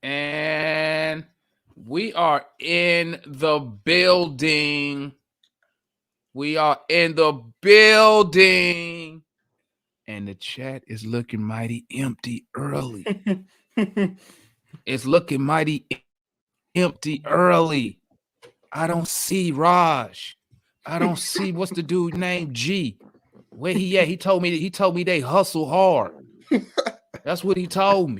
And we are in the building. We are in the building. And the chat is looking mighty empty early. It's looking mighty empty early. I don't see Raj. I don't see what's the dude named G. Where he at? He told me they hustle hard. That's what he told me.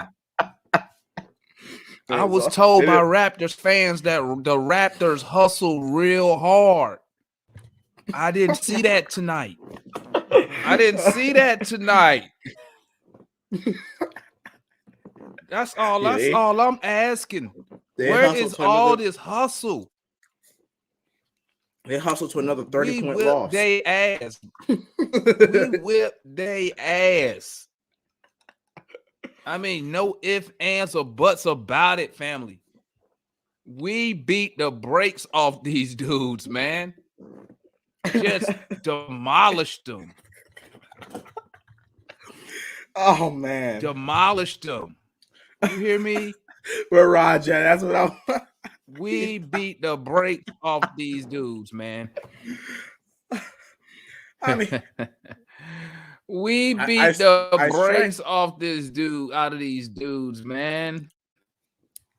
I was told by Raptors fans that the Raptors hustle real hard. I didn't see that tonight. That's all I'm asking. Where is all this hustle? They hustle to another 30-point loss. We whip they ass. I mean, no ifs, ands, or buts about it, family. We beat the brakes off these dudes, man. Just demolished them. Oh, man. Demolished them. You hear me? We're Roger. That's what I'm... We beat the brakes off these dudes, man. I mean... We beat the brakes off this dude, out of these dudes, man.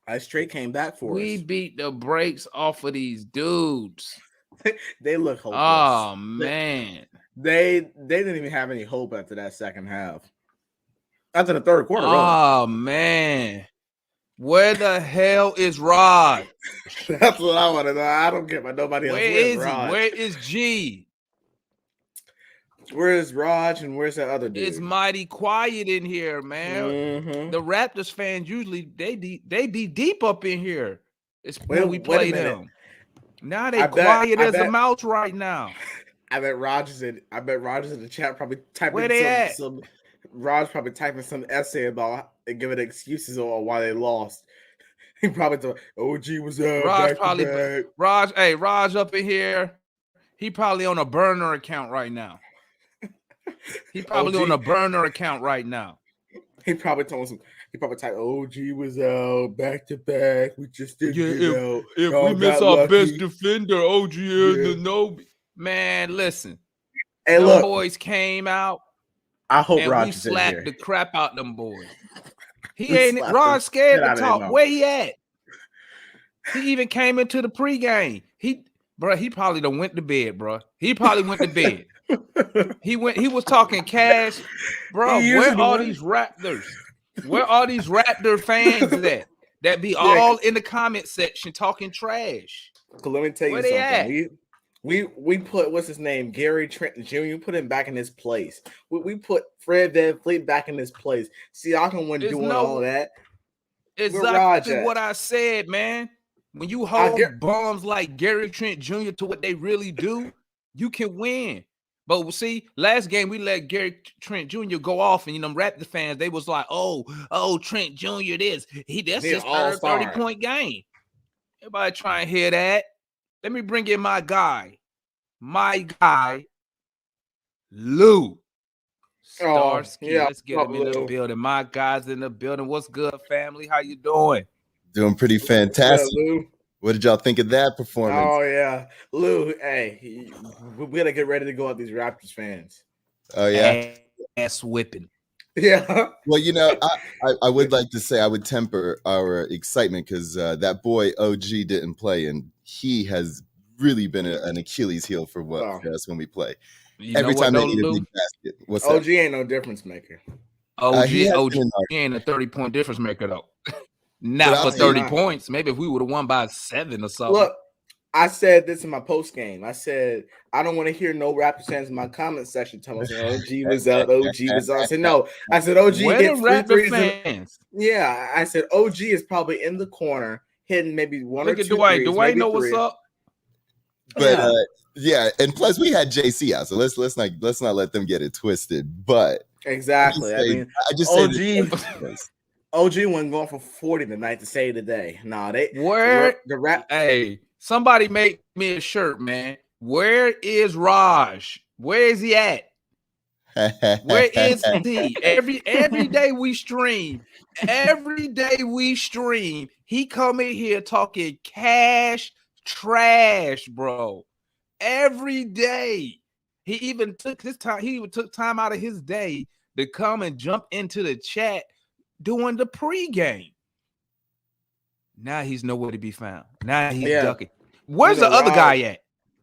Trae came back for us. We beat the brakes off of these dudes. They look hopeless. Oh, man. They didn't even have any hope after that second half. After the third quarter, oh, man. Where the hell is Rod? That's what I want to know. I don't care about nobody else. Where is he? Where is G? Where is Raj and where's that other dude? It's mighty quiet in here, man. Mm-hmm. The Raptors fans usually they be deep up in here. It's when we play them. Now they quiet as a mouse right now. I bet Raj is in the chat probably typing where they at? Raj probably typing some essay about and giving excuses on why they lost. He probably thought OG was Raj probably back. Raj up in here. He probably on a burner account right now. He probably on a burner account right now. He probably told some. He probably typed OG was out back to back. We just didn't get out. If we miss our best defender, OG is no. Man, listen. Hey, them look, boys came out. I hope and Raj we is slapped in the crap out them boys. He ain't Raj scared to talk. Where he at? He even came into the pregame. He probably done went to bed, bro. He probably went to bed. He was talking cash, bro. Where are these Raptors? Where are these Raptor fans that be all in the comment section talking trash? Let me tell you something. We put what's his name, Gary Trent Jr. Put him back in his place. We put Fred VanVleet back in his place. See, I can win doing all that. Exactly what I said, man. When you hold bums like Gary Trent Jr. to what they really do, you can win. But see, last game we let Gary Trent Jr. go off, and them Raptor fans, they was like, "Oh, Trent Jr. That's his third 30-point game." Everybody try and hear that. Let me bring in my guy, Lou. Starsky. Let's get him in the building. My guy's in the building. What's good, family? How you doing? Doing pretty fantastic. Lou? What did y'all think of that performance? Oh, yeah. Lou, hey, we got to get ready to go at these Raptors fans. Oh, yeah? Ass whipping. Yeah. Well, you know, I would like to say I would temper our excitement because that boy OG didn't play, and he has really been an Achilles heel for us when we play. Every time they need a big basket. What's OG that? Ain't no difference maker. OG ain't a 30-point difference maker, though. Not for 30 points. Maybe if we would have won by 7 or something. Look, I said this in my post game. I said I don't want to hear no Raptors fans in my comment section telling me OG was out, OG was out. I said no. I said OG hit Raptor fans. Yeah, I said OG is probably in the corner hitting maybe one or two. Look at Dwayne. Dwayne know what's up. But yeah, and plus we had JC out, so let's not let them get it twisted. But exactly, I just OG. OG wasn't going for 40 tonight to save the day. Nah, Hey, somebody make me a shirt, man. Where is Raj? Where is he at? Where is he? Every day we stream. Every day we stream. He come in here talking cash trash, bro. Every day. He even took his time. He even took time out of his day to come and jump into the chat doing the pregame. Now he's nowhere to be found. Now he's ducking. Where's the other guy at?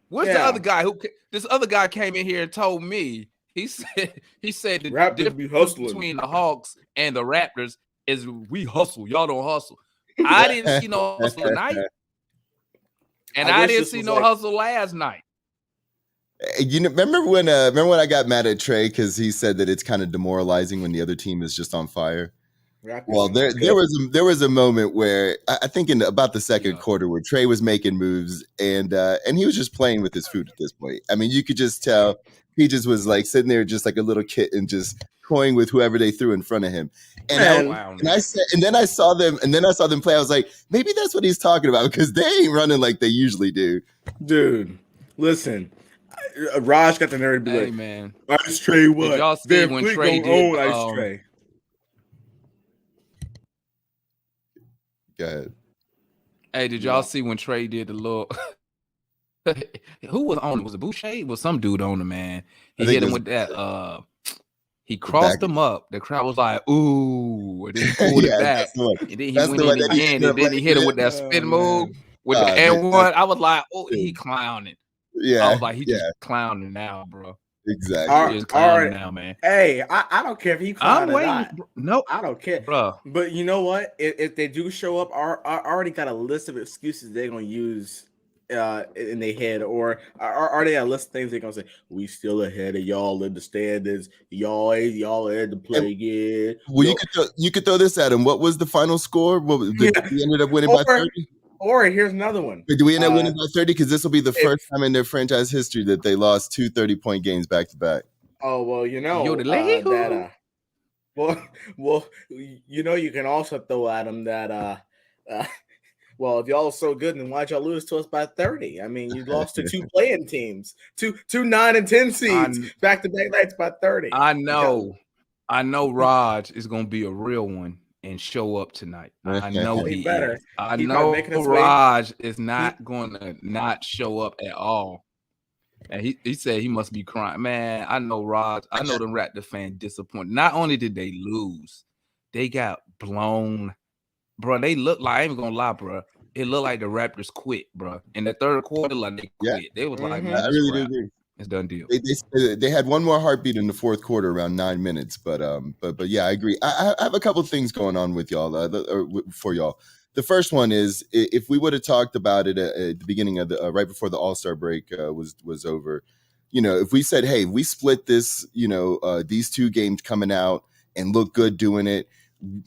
Where's the other guy? This other guy came in here and told me. He said the difference between the Hawks and the Raptors is we hustle. Y'all don't hustle. I didn't see no hustle tonight. And I didn't see no hustle last night. You know, remember when I got mad at Trae because he said that it's kind of demoralizing when the other team is just on fire? Well, there was a moment where I think in about the second quarter where Trae was making moves and he was just playing with his food at this point. I mean, you could just tell he just was like sitting there just like a little kid and just toying with whoever they threw in front of him. And then I saw them play. I was like, maybe that's what he's talking about because they ain't running like they usually do. Dude, listen. Raj got the nerve to be like, man, Ice Trae what? Did y'all see when Trae did Ice Trae? Go ahead. Hey, did y'all see when Trae did the little who was on it? Was it Boucher? Was some dude on the man? He hit him with that he crossed him up. The crowd was like, ooh, and then he pulled it back. And then he went in again, and then he hit him with that spin move with the and one. I was like, oh, he clowning. Yeah. I was like, he just clowning now, bro. Exactly. He's clowning now, man. Hey, I don't care if he clowning or not. Nope. I don't care. Bro. But you know what? If they do show up, I already got a list of excuses they're going to use in their head, or are they a list of things they're gonna say? We still ahead of y'all in the standings. Y'all had to play again. Well, you could throw this at him. What was the final score? We ended up winning by 30. Or here's another one. Do we end up winning by 30? Because this will be the first time in their franchise history that they lost 2 30-point games back to back. Oh well, you know well, you know, you can also throw at them that well, if y'all are so good, then why'd y'all lose to us by 30? I mean, you lost to 2 playing teams, two 9 and 10 seeds, back-to-back nights by 30. I know Raj is gonna be a real one and show up tonight. I know he better. Is. I know Raj is not going to not show up at all. And he said he must be crying. Man, I know Raj. I know the Raptor fan disappointed. Not only did they lose, they got blown. Bro, they look like, I ain't even gonna lie, bro. It looked like the Raptors quit, bro. In the third quarter, like they quit. They was like, man, I really do agree. It's done deal. They had one more heartbeat in the fourth quarter, around 9 minutes. But yeah, I agree. I have a couple of things going on with y'all, for y'all. The first one is, if we would have talked about it at the beginning of the right before the All-Star break was over, you know, if we said, hey, we split this, you know, these 2 games coming out and look good doing it,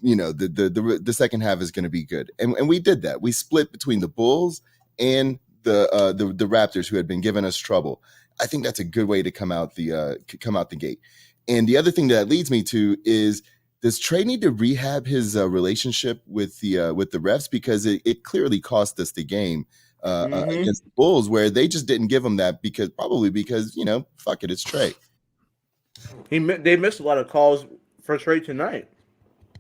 you know, the second half is going to be good, and we did that. We split between the Bulls and the Raptors, who had been giving us trouble. I think that's a good way to come out the gate. And the other thing that leads me to is, does Trae need to rehab his relationship with the refs, because it clearly cost us the game against the Bulls, where they just didn't give him that because you know, fuck it, it's Trae. They missed a lot of calls for Trae tonight.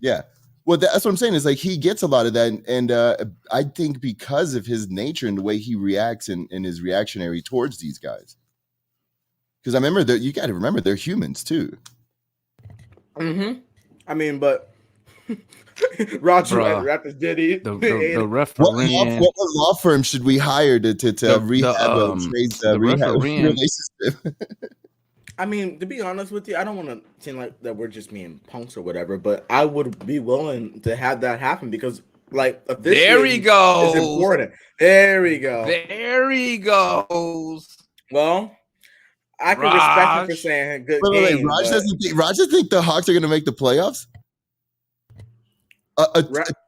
Yeah. Well, that's what I'm saying, is like he gets a lot of that. And I think because of his nature and the way he reacts and is reactionary towards these guys. Because I remember that you got to remember they're humans too. Mm-hmm. I mean, but Roger Raptors did it. The referee. What law firm should we hire to rehab Trae's rehab relationship? I mean, to be honest with you, I don't want to seem like that we're just being punks or whatever, but I would be willing to have that happen because, like, there he goes. It's important. There he goes. There he goes. Well, I can respect him for saying good game. Raj doesn't think the Hawks are going to make the playoffs. A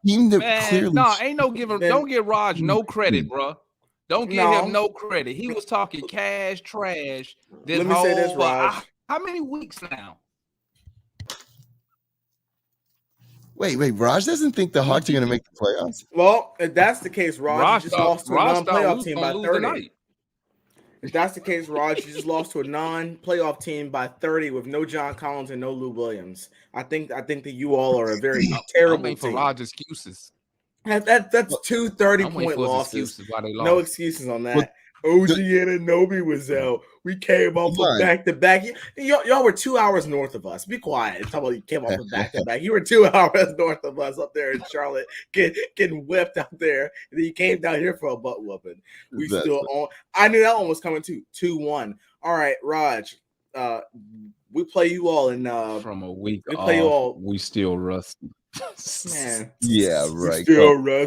team that clearly ain't no giving. Don't give Raj no credit, bro. Don't give him no credit. He was talking cash trash. Let me say this, Raj. How many weeks now? Wait. Raj doesn't think the Hawks are going to make the playoffs? Well, if that's the case, Raj just lost to a non-playoff team by 30. If that's the case, Raj, you just lost to a non-playoff team by 30 with no John Collins and no Lou Williams. I think that you all are a very terrible I'm waiting for team. Raj excuses. That's two 30-point losses. Why they lost. No excuses on that. OG Anunoby was out. We came off a back-to-back. Y'all were 2 hours north of us. Be quiet. Talk about you came off a back-to-back. You were 2 hours north of us up there in Charlotte, getting whipped out there. And then you came down here for a butt whooping. We still on. I knew that one was coming too. 2-1. All right, Raj. We play you all in from a week. We play you all. We still rusty. Man. Yeah, right. We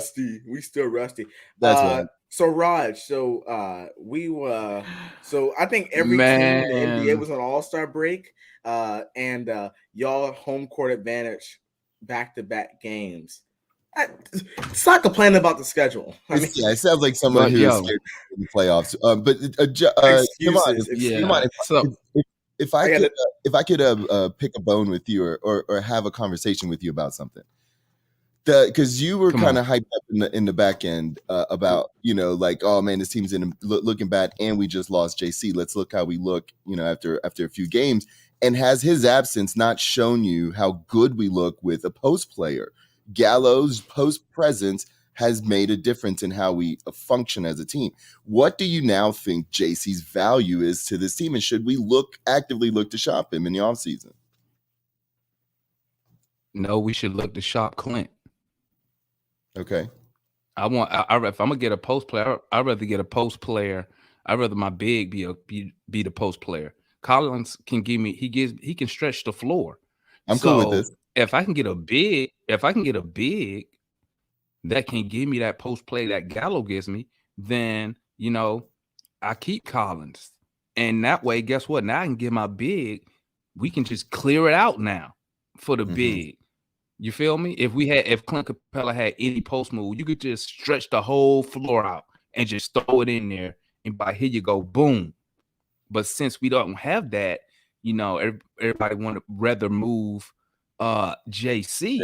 still rusty. That's right. So Raj, so I think every team in the NBA was on All-Star break, and y'all home court advantage back-to-back games. It's not complaining about the schedule. It sounds like someone who is scared of the playoffs. But come on. If I could pick a bone with you or have a conversation with you about something. Because you were kind of hyped up in the back end about, like, oh man, this team's looking bad, and we just lost JC. Let's look how we look, after a few games. And has his absence not shown you how good we look with a post player? Gallo's post presence has made a difference in how we function as a team. What do you now think JC's value is to this team, and should we actively look to shop him in the offseason? No, we should look to shop Clint. Okay. If I'm gonna get a post player, I'd rather get a post player. I'd rather my big be the post player. Collins can he can stretch the floor. I'm cool with this. If I can get a big that can give me that post play that Gallo gives me, then I keep Collins. And that way, guess what? Now I can get my big. We can just clear it out now for the big. You feel me? If Clint Capella had any post move, you could just stretch the whole floor out and just throw it in there, and by here you go, boom. But since we don't have that, everybody would rather move JC.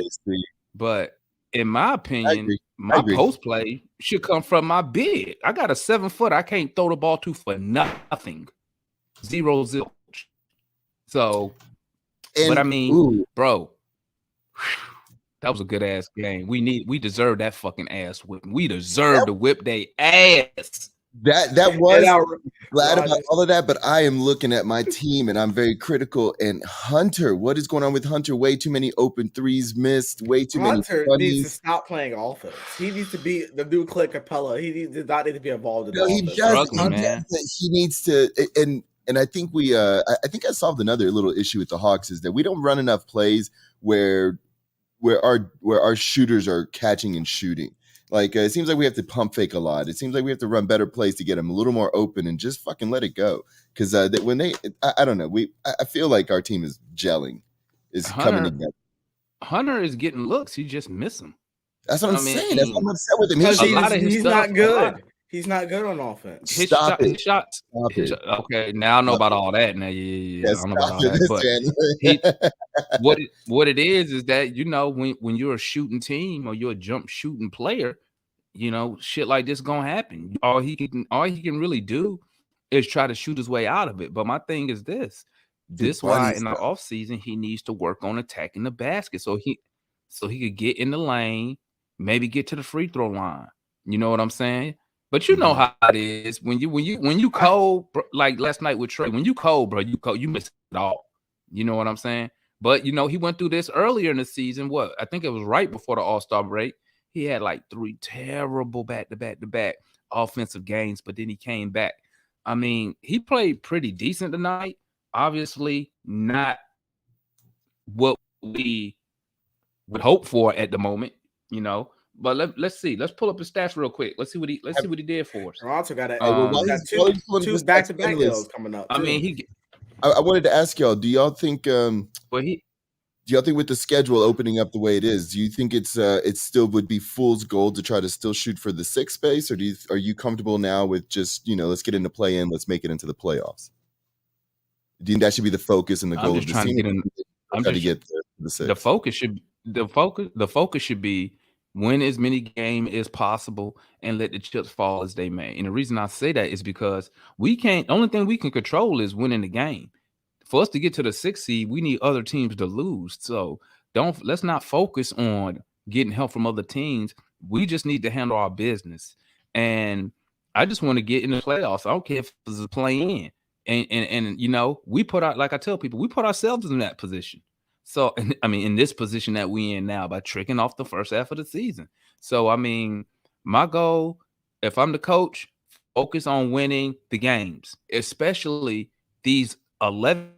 But in my opinion, my post play should come from my big. I got a 7-foot I can't throw the ball to for nothing. 0 zilch. So, but I mean, bro. That was a good ass game. We deserve that fucking ass whipping. We deserve to whip their ass. That was glad about all of that, but I am looking at my team and I'm very critical. And Hunter, what is going on with Hunter? Way too many open threes missed. Way too many. Hunter needs to stop playing offense. He needs to be the new Clint Capella. He does not need to be involved in offense. He needs to. And I think I think I solved another little issue with the Hawks is that we don't run enough plays where our shooters are catching and shooting. Like it seems like we have to pump fake a lot. It seems like we have to run better plays to get them a little more open and just fucking let it go. Because when I don't know, I feel like our team is gelling, coming together. Hunter is getting looks. He just miss them. That's what I'm saying. That's what I'm upset with him. He's not good. He's not good on offense. His shots. Okay, now I know about all that. Now, yeah, I don't know about all that. But what it is that when you're a shooting team or you're a jump shooting player, shit like this gonna happen. All he can really do is try to shoot his way out of it. But my thing is this why in the offseason he needs to work on attacking the basket so he could get in the lane, maybe get to the free throw line. You know what I'm saying? But you know how it is when you cold, like last night with Trae. When you cold, bro, you miss it all. You know what I'm saying? But he went through this earlier in the season. I think it was right before the All-Star break. He had like 3 terrible back-to-back offensive games, but then he came back. I mean, he played pretty decent tonight. Obviously, not what we would hope for at the moment, But let's see. Let's pull up his stats real quick. Let's see what he did for us. Toronto got two back-to-back deals coming up. I mean, I wanted to ask y'all. Do y'all think? Do y'all think with the schedule opening up the way it is, do you think it still would be fool's gold to try to still shoot for the 6th space, or are you comfortable now with just let's get into play-in, let's make it into the playoffs? Do you think that should be the focus and the goal of the season? The focus should be win as many games as possible, and let the chips fall as they may. And the reason I say that is because the only thing we can control is winning the game. For us to get to the 6th seed, we need other teams to lose. So let's not focus on getting help from other teams. We just need to handle our business. And I just want to get in the playoffs. I don't care if it's a play-in. And we like I tell people, we put ourselves in that position. So, I mean, in this position that we in now by tricking off the first half of the season. So, I mean, my goal, if I'm the coach, focus on winning the games, especially these 11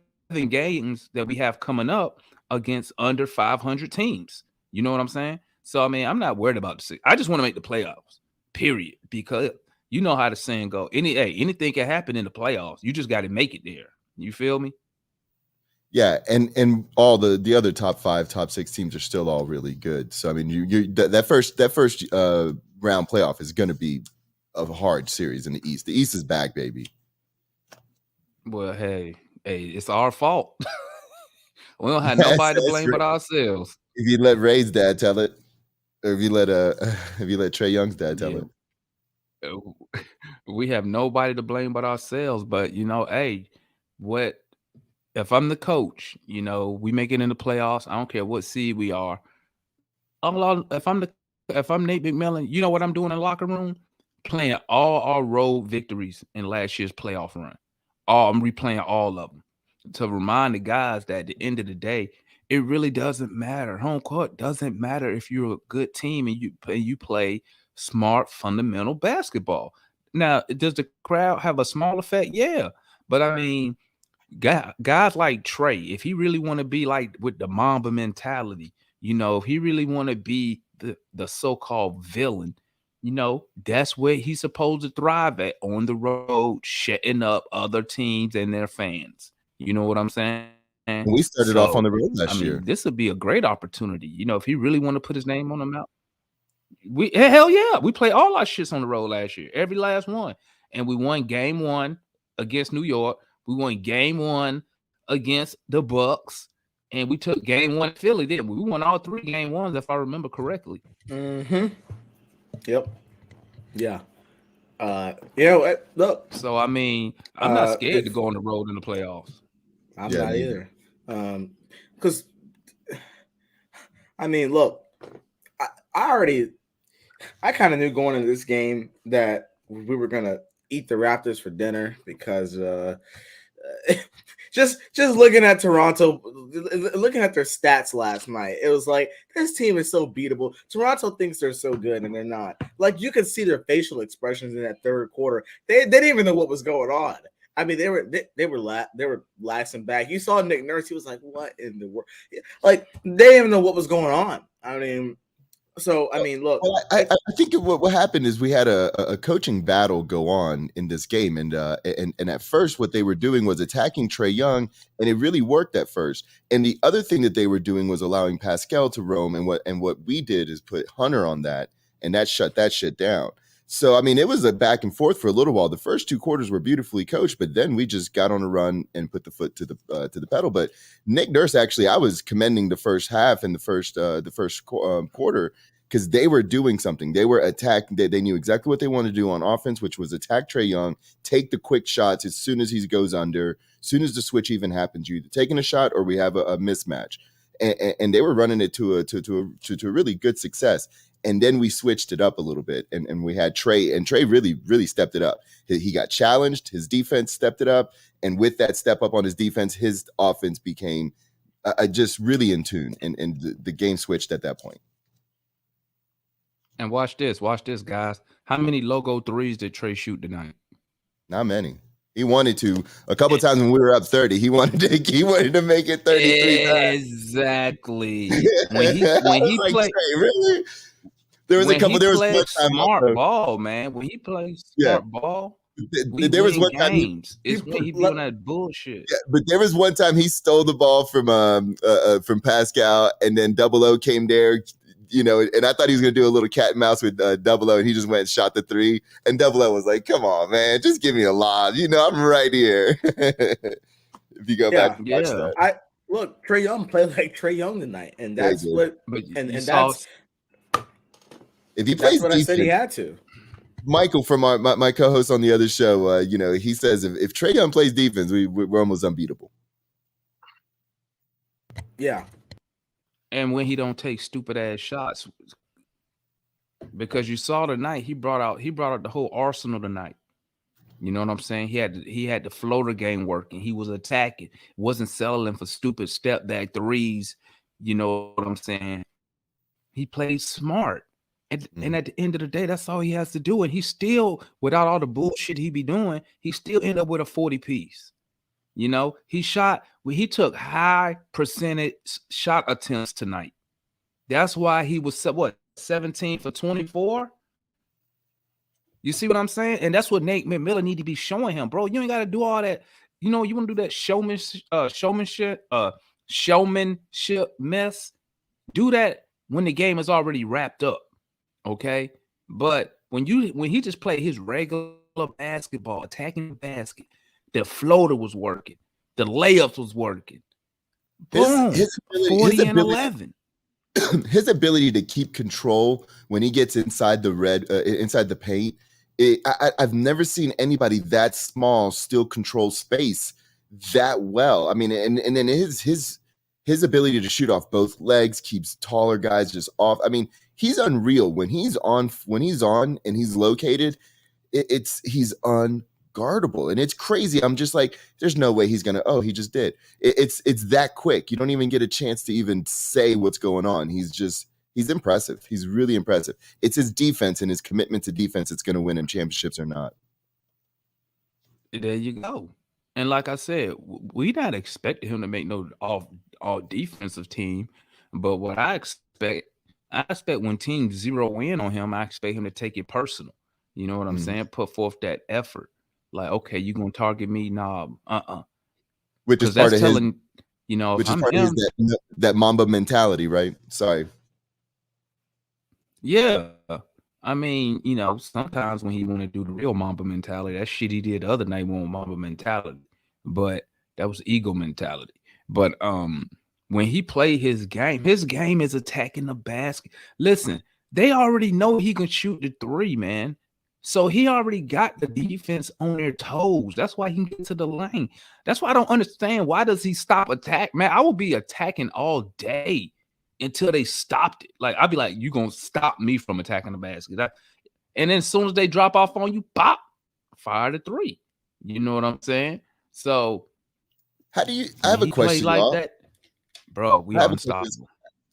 games that we have coming up against under 500 teams. You know what I'm saying? So, I mean, I'm not worried about the 6. I just want to make the playoffs, period, because you know how the saying go. Anything can happen in the playoffs. You just got to make it there. You feel me? Yeah, and all the other top 5, top 6 teams are still all really good. So I mean, that first round playoff is going to be a hard series in the East. The East is back, baby. Well, hey, it's our fault. We don't have nobody to blame but ourselves. If you let Ray's dad tell it, or if you let Trae Young's dad tell it. We have nobody to blame but ourselves. But if I'm the coach, we make it in the playoffs. I don't care what seed we are. If I'm Nate McMillan, you know what I'm doing in the locker room? Playing all our road victories in last year's playoff run. I'm replaying all of them to remind the guys that at the end of the day, it really doesn't matter. Home court doesn't matter if you're a good team and you play smart, fundamental basketball. Now, does the crowd have a small effect? Yeah. But I mean, guys like Trae, if he really want to be like with the Mamba mentality, if he really want to be the so-called villain, that's where he's supposed to thrive at, on the road, shutting up other teams and their fans. You know what I'm saying? We started off on the road last year. This would be a great opportunity. If he really want to put his name on the map. Hell yeah, we played all our shits on the road last year, every last one, and we won game 1 against New York. We won game 1 against the Bucks, and we took game 1 in Philly. Then we won all 3 game 1s, if I remember correctly. Mm-hmm. Yep. Yeah. Look. So I mean, I'm not scared to go on the road in the playoffs. I'm not either. Because I mean, look, I kind of knew going into this game that we were gonna eat the Raptors for dinner because just looking at Toronto, looking at their stats last night, it was like, this team is so beatable. Toronto thinks they're so good and they're not. Like, you could see their facial expressions in that third quarter. They didn't even know what was going on. I mean, they were laughing back. You saw Nick Nurse; he was like, "What in the world?" Like, they didn't even know what was going on. I mean, so I mean, look. Well, I think what happened is we had a coaching battle go on in this game, and at first, what they were doing was attacking Trae Young, and it really worked at first. And the other thing that they were doing was allowing Pascal to roam, and what we did is put Hunter on that, and that shut that shit down. So, I mean, it was a back and forth for a little while. The first 2 quarters were beautifully coached, but then we just got on a run and put the foot to the pedal. But Nick Nurse, actually, I was commending the first half and the first quarter, because they were doing something. They were attacking. They knew exactly what they wanted to do on offense, which was attack Trae Young, take the quick shots as soon as he goes under, as soon as the switch even happens. You either taking a shot or we have a mismatch. And they were running it to a really good success. And then we switched it up a little bit, and we had Trae, and Trae really, really stepped it up. He got challenged. His defense stepped it up. And with that step up on his defense, his offense became just really in tune, and the game switched at that point. And watch this, guys. How many logo threes did Trae shoot tonight? Not many. He wanted to. A couple of times when we were up 30, he wanted to make it 33. Exactly. When he like, played, really? There was a couple. There was one time smart ball, man. When he plays smart ball, there was one time it's when he doing that bullshit. Yeah, but there was one time he stole the ball from Pascal, and then Double O came there. And I thought he was going to do a little cat and mouse with Double O, and he just went and shot the 3. And Double O was like, "Come on, man, just give me a lob. I'm right here." If you go back and watch that. Look, Trae Young played like Trae Young tonight, and that's what. But and that's. If he plays that's what defense, I said he had to. Michael from my co-host on the other show, he says if Trae Young plays defense, we're almost unbeatable. Yeah. And when he don't take stupid ass shots, because you saw tonight, he brought out the whole arsenal tonight. You know what I'm saying? He had the floater game working. He was attacking, wasn't settling for stupid step back threes. You know what I'm saying? He played smart. And at the end of the day, that's all he has to do. And he still, without all the bullshit he be doing, he still end up with a 40 piece. You know, he took high percentage shot attempts tonight. That's why he was 17 for 24. You see what I'm saying? And that's what Nate McMillan need to be showing him, bro. You ain't got to do all that. You know, you want to do that showmanship mess. Do that when the game is already wrapped up, okay? But when he just played his regular basketball, attacking the basket, the floater was working, the layups was working. Boom, 40 and 11. His ability to keep control when he gets inside the paint. I've never seen anybody that small still control space that well. I mean, and then his ability to shoot off both legs keeps taller guys just off. I mean, he's unreal when he's on and he's located. He's unguardable, and it's crazy. I'm just like, there's no way he's gonna. Oh, he just did. It's that quick. You don't even get a chance to even say what's going on. He's impressive. He's really impressive. It's his defense and his commitment to defense that's going to win him championships or not. There you go. And like I said, we not expecting him to make no all defensive team, but what I expect when teams zero in on him, I expect him to take it personal. You know what I'm saying? Put forth that effort. Like, okay, you gonna target me? Nah, Which is part of telling, his, you know, which is part of his that Mamba mentality, right? Sorry. Yeah. I mean, you know, sometimes when he want to do the real Mamba mentality, that shit he did the other night wasn't Mamba mentality, but that was ego mentality. But when he played his game is attacking the basket. Listen, they already know he can shoot the three, man. So he already got the defense on their toes. That's why he can get to the lane. That's why I don't understand. Why does he stop attack? Man, I will be attacking all day until they stopped it. Like, I'd be like, you gonna stop me from attacking the basket. And then as soon as they drop off on you, pop, fire the three. You know what I'm saying? So how do you I have a question like y'all. That, bro, we are unstoppable.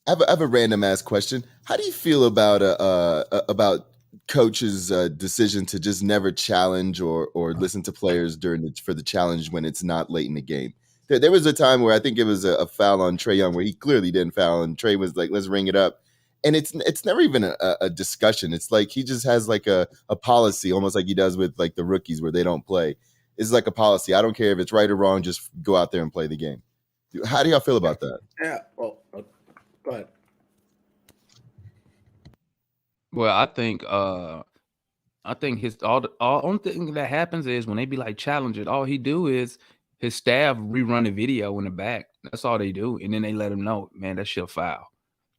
I have a random ass question. How do you feel about coach's decision to just never challenge or listen to players for the challenge when it's not late in the game? There was a time where I think it was a foul on Trae Young where he clearly didn't foul, and Trae was like, let's ring it up. And it's never even a discussion. It's like he just has like a policy, almost like he does with like the rookies where they don't play. It's like a policy. I don't care if it's right or wrong, just go out there and play the game. How do y'all feel about that? Yeah, well, go ahead. Well, I think his all only thing that happens is when they be like challenging, all he do is his staff rerun the video in the back. That's all they do. And then they let him know, man, that shit foul.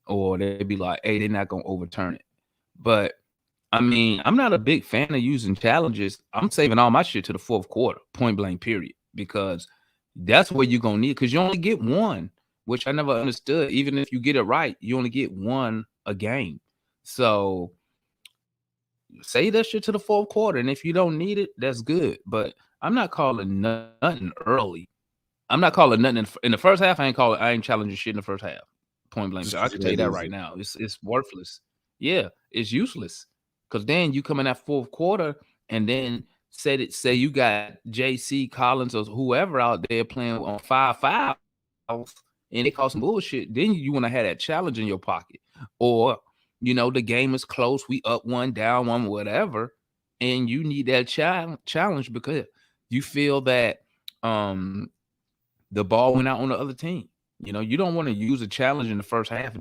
Or they'd be like, hey, they're not going to overturn it. But, I mean, I'm not a big fan of using challenges. I'm saving all my shit to the fourth quarter, point blank, period. Because that's where you're going to need it. Because you only get one, which I never understood. Even if you get it right, you only get one a game. So, save that shit to the fourth quarter. And if you don't need it, that's good. But I'm not calling nothing early. I'm not calling nothing in the first half. I ain't challenging shit in the first half. Point blank. I can tell you that right now. It's worthless. Yeah, it's useless. Because then you come in that fourth quarter and then say you got JC Collins or whoever out there playing on 5 fouls and they call some bullshit. Then you want to have that challenge in your pocket. Or, you know, the game is close. We up one, down one, whatever. And you need that challenge because you feel that the ball went out on the other team. You know, you don't want to use a challenge in the first half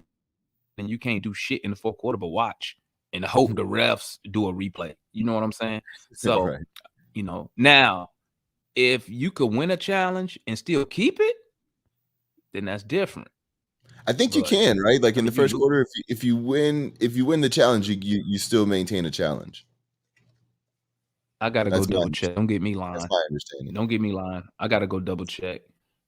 and you can't do shit in the fourth quarter but watch and hope the refs do a replay. You know what I'm saying? So, right. You know, now, if you could win a challenge and still keep it, then that's different. I think you can, right? Like in the first quarter, if you win the challenge, you still maintain a challenge. I gotta go double check. Don't get me lying. That's my understanding. Don't get me lying. I gotta go double check.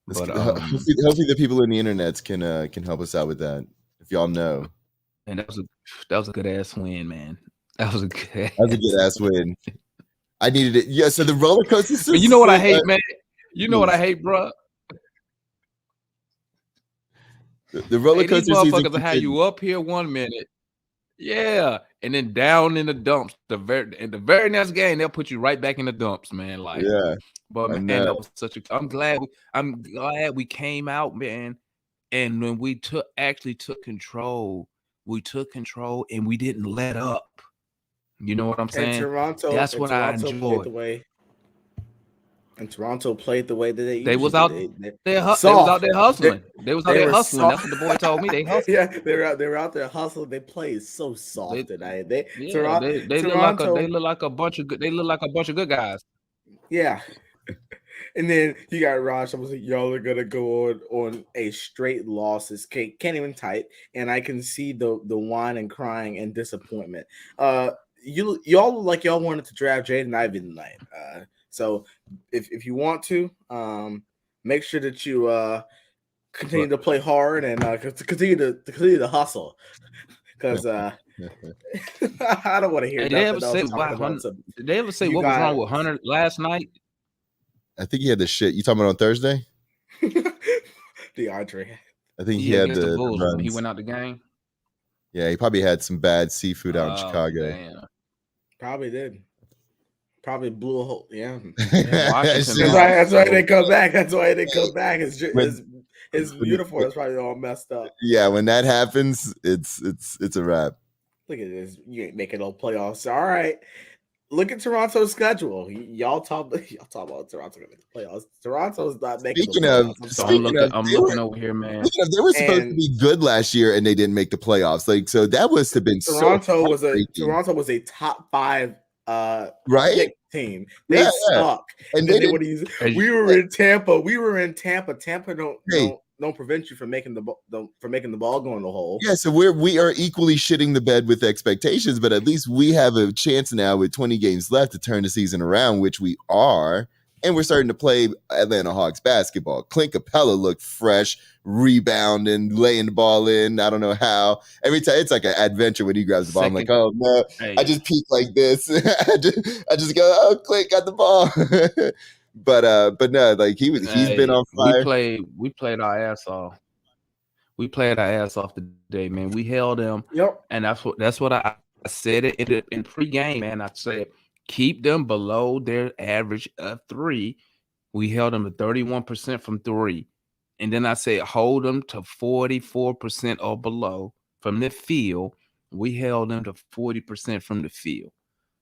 But hopefully the people in the internet can help us out with that. If y'all know. And that was a good ass win, man. That was a good ass win. I needed it. Yeah. So the roller coaster system. But you know what I hate, man. You know what I hate, bro. The roller coaster these motherfuckers will have you up here 1 minute, yeah, and then down in the dumps. The very next game, they'll put you right back in the dumps, man. Like, yeah. But man, that was such a. I'm glad we came out, man. And when we took control, and we didn't let up. You know what I'm saying? That's what I enjoyed. And Toronto played the way that they was out there hustling. They was out there hustling. That's what the boy told me. They hustled. Yeah, they were out there hustling. They played so soft tonight. They look like a bunch of good guys. Yeah. And then you got Raj. I was like, y'all are gonna go on a straight losses. Can't even type. And I can see the whine and crying and disappointment. Y'all look like y'all wanted to draft Jaden Ivey tonight. So if you want to, make sure that you continue to play hard and continue to hustle. Because I don't want to hear nothing else. Did they ever say what was wrong with Hunter last night? I think he had the shit. You talking about on Thursday? DeAndre. I think he had the Bulls when he went out the game. Yeah, he probably had some bad seafood out in Chicago. Damn. Probably did. Probably blew a hole. Yeah. That's why they come back. His uniform is probably all messed up. Yeah, when that happens, it's a wrap. Look at this. You ain't making no playoffs. All right. Look at Toronto's schedule. Y'all talk about Toronto making the playoffs. Toronto's not making the playoffs. I'm looking over here, man. They were supposed to be good last year and they didn't make the playoffs. Like, so that must have been Toronto was a top 5 right team. They suck. And then we were in Tampa. Tampa don't prevent you from making the ball go in the hole. Yeah, so we are equally shitting the bed with expectations, but at least we have a chance now with 20 games left to turn the season around, which we are, and we're starting to play Atlanta Hawks basketball. Clint Capella looked fresh, rebounding, laying the ball in. I don't know how. Every time it's like an adventure when he grabs the ball. I'm like, oh no, I just peek like this. I just go, oh, Clint got the ball. But no, like he's been on fire. We played our ass off. We played our ass off today, man. We held them. Yep. And that's what I said it in pregame, man. I said keep them below their average of 3. We held them to 31% from 3. And then I said hold them to 44% or below from the field. We held them to 40% from the field.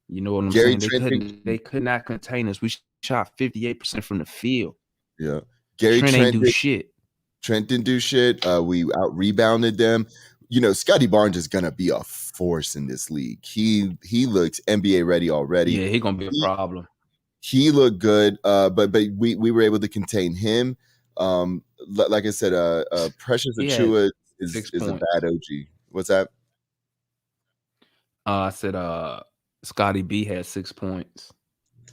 You know what I'm saying? They could not contain us. We shot 58% from the field. Yeah. Trent didn't do shit. Trent didn't do shit. We out rebounded them. You know, Scotty Barnes is gonna be a force in this league. He looks NBA ready already. Yeah, he's gonna be a problem. He looked good, but we were able to contain him. Like I said, Precious Achiuwa is a bad OG. What's that? I said Scotty B had 6 points.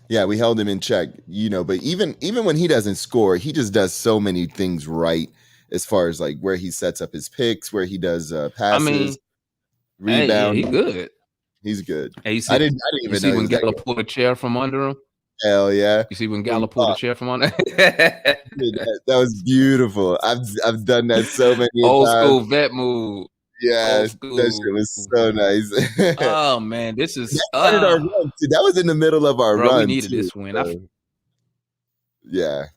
Yeah, we held him in check, you know, but even when he doesn't score, he just does so many things right as far as like where he sets up his picks, where he does passes, rebound. He's good. He's good. Hey, I didn't even see when Gallo pulled a chair from under him. Hell yeah! You see when Gallo pulled a chair from under. That was beautiful. I've done that so many old times. School vet move. Yeah, that shit was so nice. Oh man, this is that our run. See, that was in the middle of our run. We needed this win. Yeah,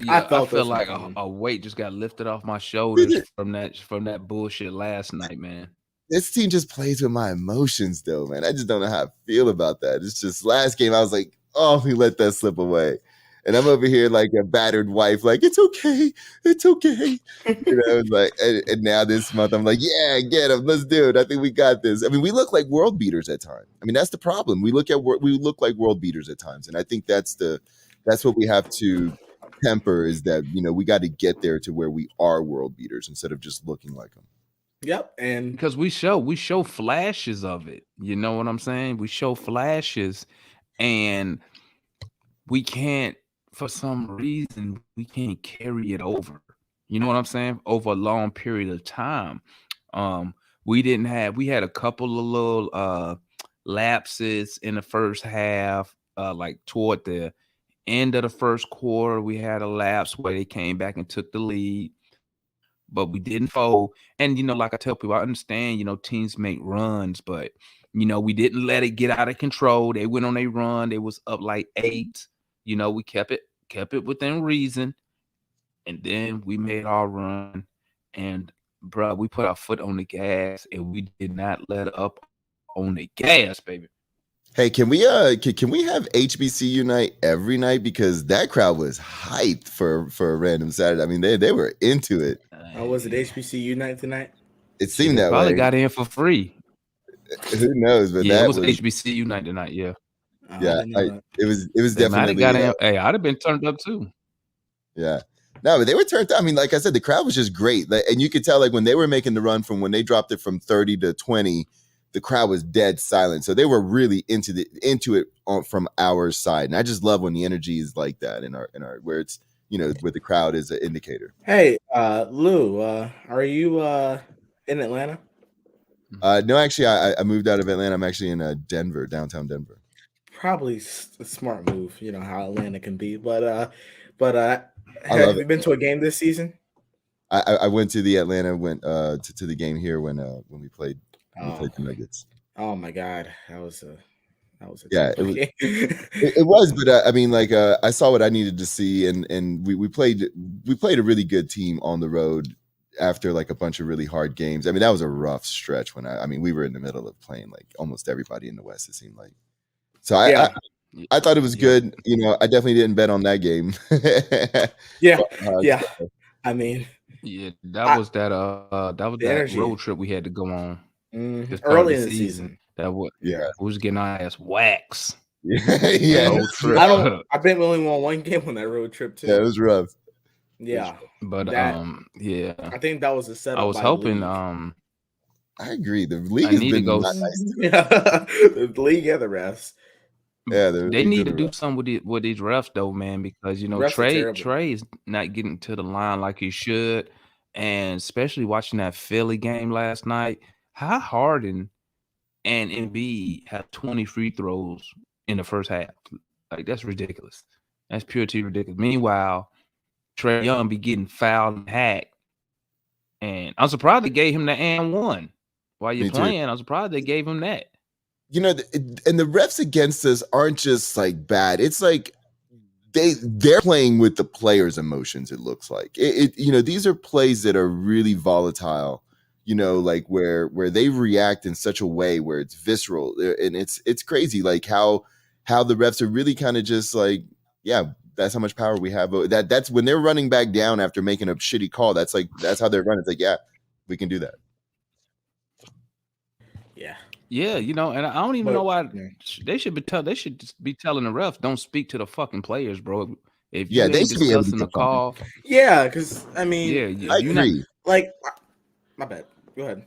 I feel like a weight just got lifted off my shoulders from that bullshit last night, man. This team just plays with my emotions, though, man. I just don't know how I feel about that. It's just last game, I was like, oh, we let that slip away. And I'm over here like a battered wife, like, it's okay. It's okay. You know, like, and now this month, I'm like, yeah, get him. Let's do it. I think we got this. I mean, we look like world beaters at times. I mean, that's the problem. We look like world beaters at times. And I think that's what we have to temper is that, we got to get there to where we are world beaters instead of just looking like them. Yep, and because we show flashes of it. You know what I'm saying? We show flashes, and we can't, for some reason, we can't carry it over. You know what I'm saying? Over a long period of time. We had a couple of little lapses in the first half, like toward the end of the first quarter. We had a lapse where they came back and took the lead, but we didn't fold. And like I tell people, I understand, teams make runs, but we didn't let it get out of control. They went on a run. They was up like 8. We kept it within reason, and then we made our run. And bro, we put our foot on the gas, and we did not let up on the gas, baby. Hey, can we have HBCU night every night, because that crowd was hyped for a random Saturday. I mean, they were into it. Was it HBCU night tonight? It seemed that probably way. Got in for free. Who knows? But yeah, that it was HBCU night tonight. Yeah, yeah, it was they definitely. Got in. Hey, I'd have been turned up too. Yeah. No, but they were turned up. I mean, like I said, the crowd was just great. And you could tell, like, when they were making the run from when they dropped it from 30 to 20, the crowd was dead silent. So they were really into it from our side. And I just love when the energy is like that in our where it's, where the crowd is an indicator. Hey, Lou, are you in Atlanta? No, actually, I moved out of Atlanta. I'm actually in Denver, downtown Denver. Probably a smart move, how Atlanta can be. But have you been to a game this season? I went to the Atlanta, to the game here when we played the Nuggets. Oh my God, that was a yeah, it was. But I mean, like, I saw what I needed to see, and we played a really good team on the road after like a bunch of really hard games. I mean, that was a rough stretch when we were in the middle of playing like almost everybody in the West, it seemed like. So I thought it was good. I definitely didn't bet on that game. yeah. I mean, that was that road trip we had to go on early in the season. That we was getting our ass waxed. Yeah. Road trip. I've been only on one game on that road trip too. Yeah, it was rough. Yeah, but I think that was a setup. I was hoping. I agree. The league has been not nice. The league and the refs. Yeah, they need to do something with these refs though, man, because Trae is not getting to the line like he should, and especially watching that Philly game last night, how Harden and Embiid had 20 free throws in the first half. Like, that's ridiculous. That's pure T ridiculous. Meanwhile, Trae Young be getting fouled and hacked, and I'm surprised they gave him the and one while you're playing. I'm surprised they gave him that. And the refs against us aren't just like bad. It's like they're playing with the players' emotions. It looks like these are plays that are really volatile. Like where they react in such a way where it's visceral, and it's crazy. Like how the refs are really kind of just like, yeah, that's how much power we have. That's when they're running back down after making a shitty call. That's how they're running. It's like, yeah, we can do that. Yeah, and I don't even know why they should be just be telling the refs, don't speak to the fucking players, bro. If you ain't discussing the call, because I mean, I agree. Like, my bad. Go ahead.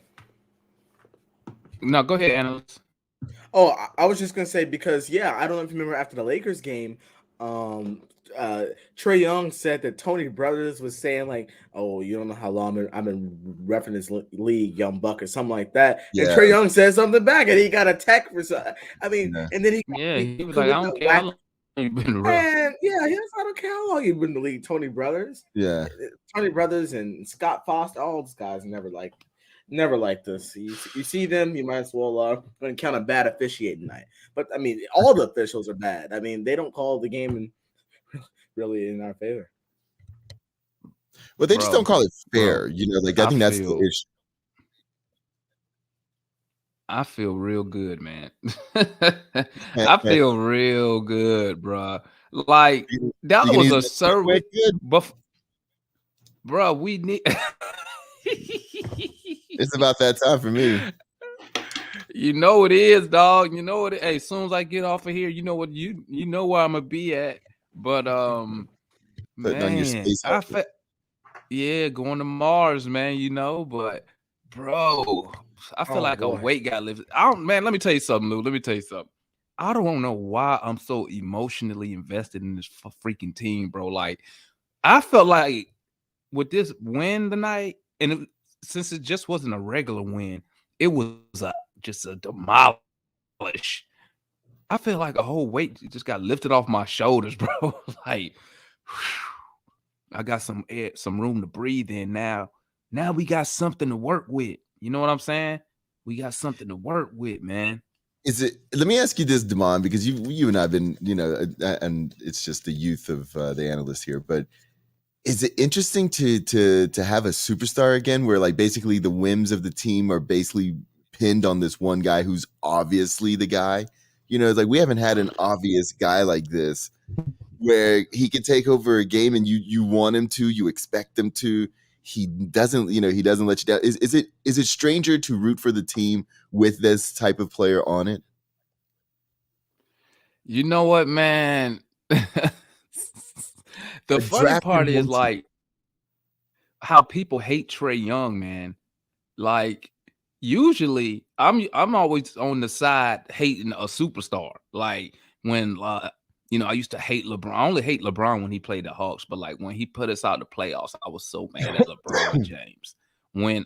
No, go ahead, analyst. Oh, I was just gonna say because I don't know if you remember after the Lakers game, Trae Young said that Tony Brothers was saying like, "Oh, you don't know how long I've been repping this league, young buck," or something like that. Yeah. And Trae Young said something back, and he got attacked for something. I mean, and then he was like, "I don't care how long you've been ref." And he was, "I don't care how long you've been in the league." Tony Brothers, Tony Brothers, and Scott Foster, all those guys never liked us. You see them, you might as well count a bad officiating night. But I mean, all the officials are bad. I mean, they don't call the game really in our favor. Well, they just don't call it fair. I think that's the issue. I feel real good, man. I feel real good, bro. Like, that was a service. Bro, we need. It's about that time for me. You know it is, dog. You know it. Hey, as soon as I get off of here, you know what you know where I'm gonna be at. But Putting on your space helmet. Yeah, going to Mars, man, you know, but bro, I feel like a weight got lifted. Man, let me tell you something, Lou. Let me tell you something. I don't know why I'm so emotionally invested in this freaking team, bro. Like, I felt like with this win tonight, and since it just wasn't a regular win, it was just a demolish. I feel like a whole weight just got lifted off my shoulders, bro. Like, I got some room to breathe in now. Now we got something to work with. You know what I'm saying? We got something to work with, man. Let me ask you this, Damon, because you and I have been, and it's just the youth of the analysts here, but is it interesting to have a superstar again where like basically the whims of the team are basically pinned on this one guy who's obviously the guy? It's like we haven't had an obvious guy like this where he can take over a game and you want him to, you expect him to. He doesn't let you down. Is it stranger to root for the team with this type of player on it? You know what, man? The funny part is like how people hate Trae Young, man. Like usually I'm always on the side hating a superstar. Like when I used to hate LeBron. I only hate LeBron when he played the Hawks, but like when he put us out the playoffs, I was so mad at LeBron James. When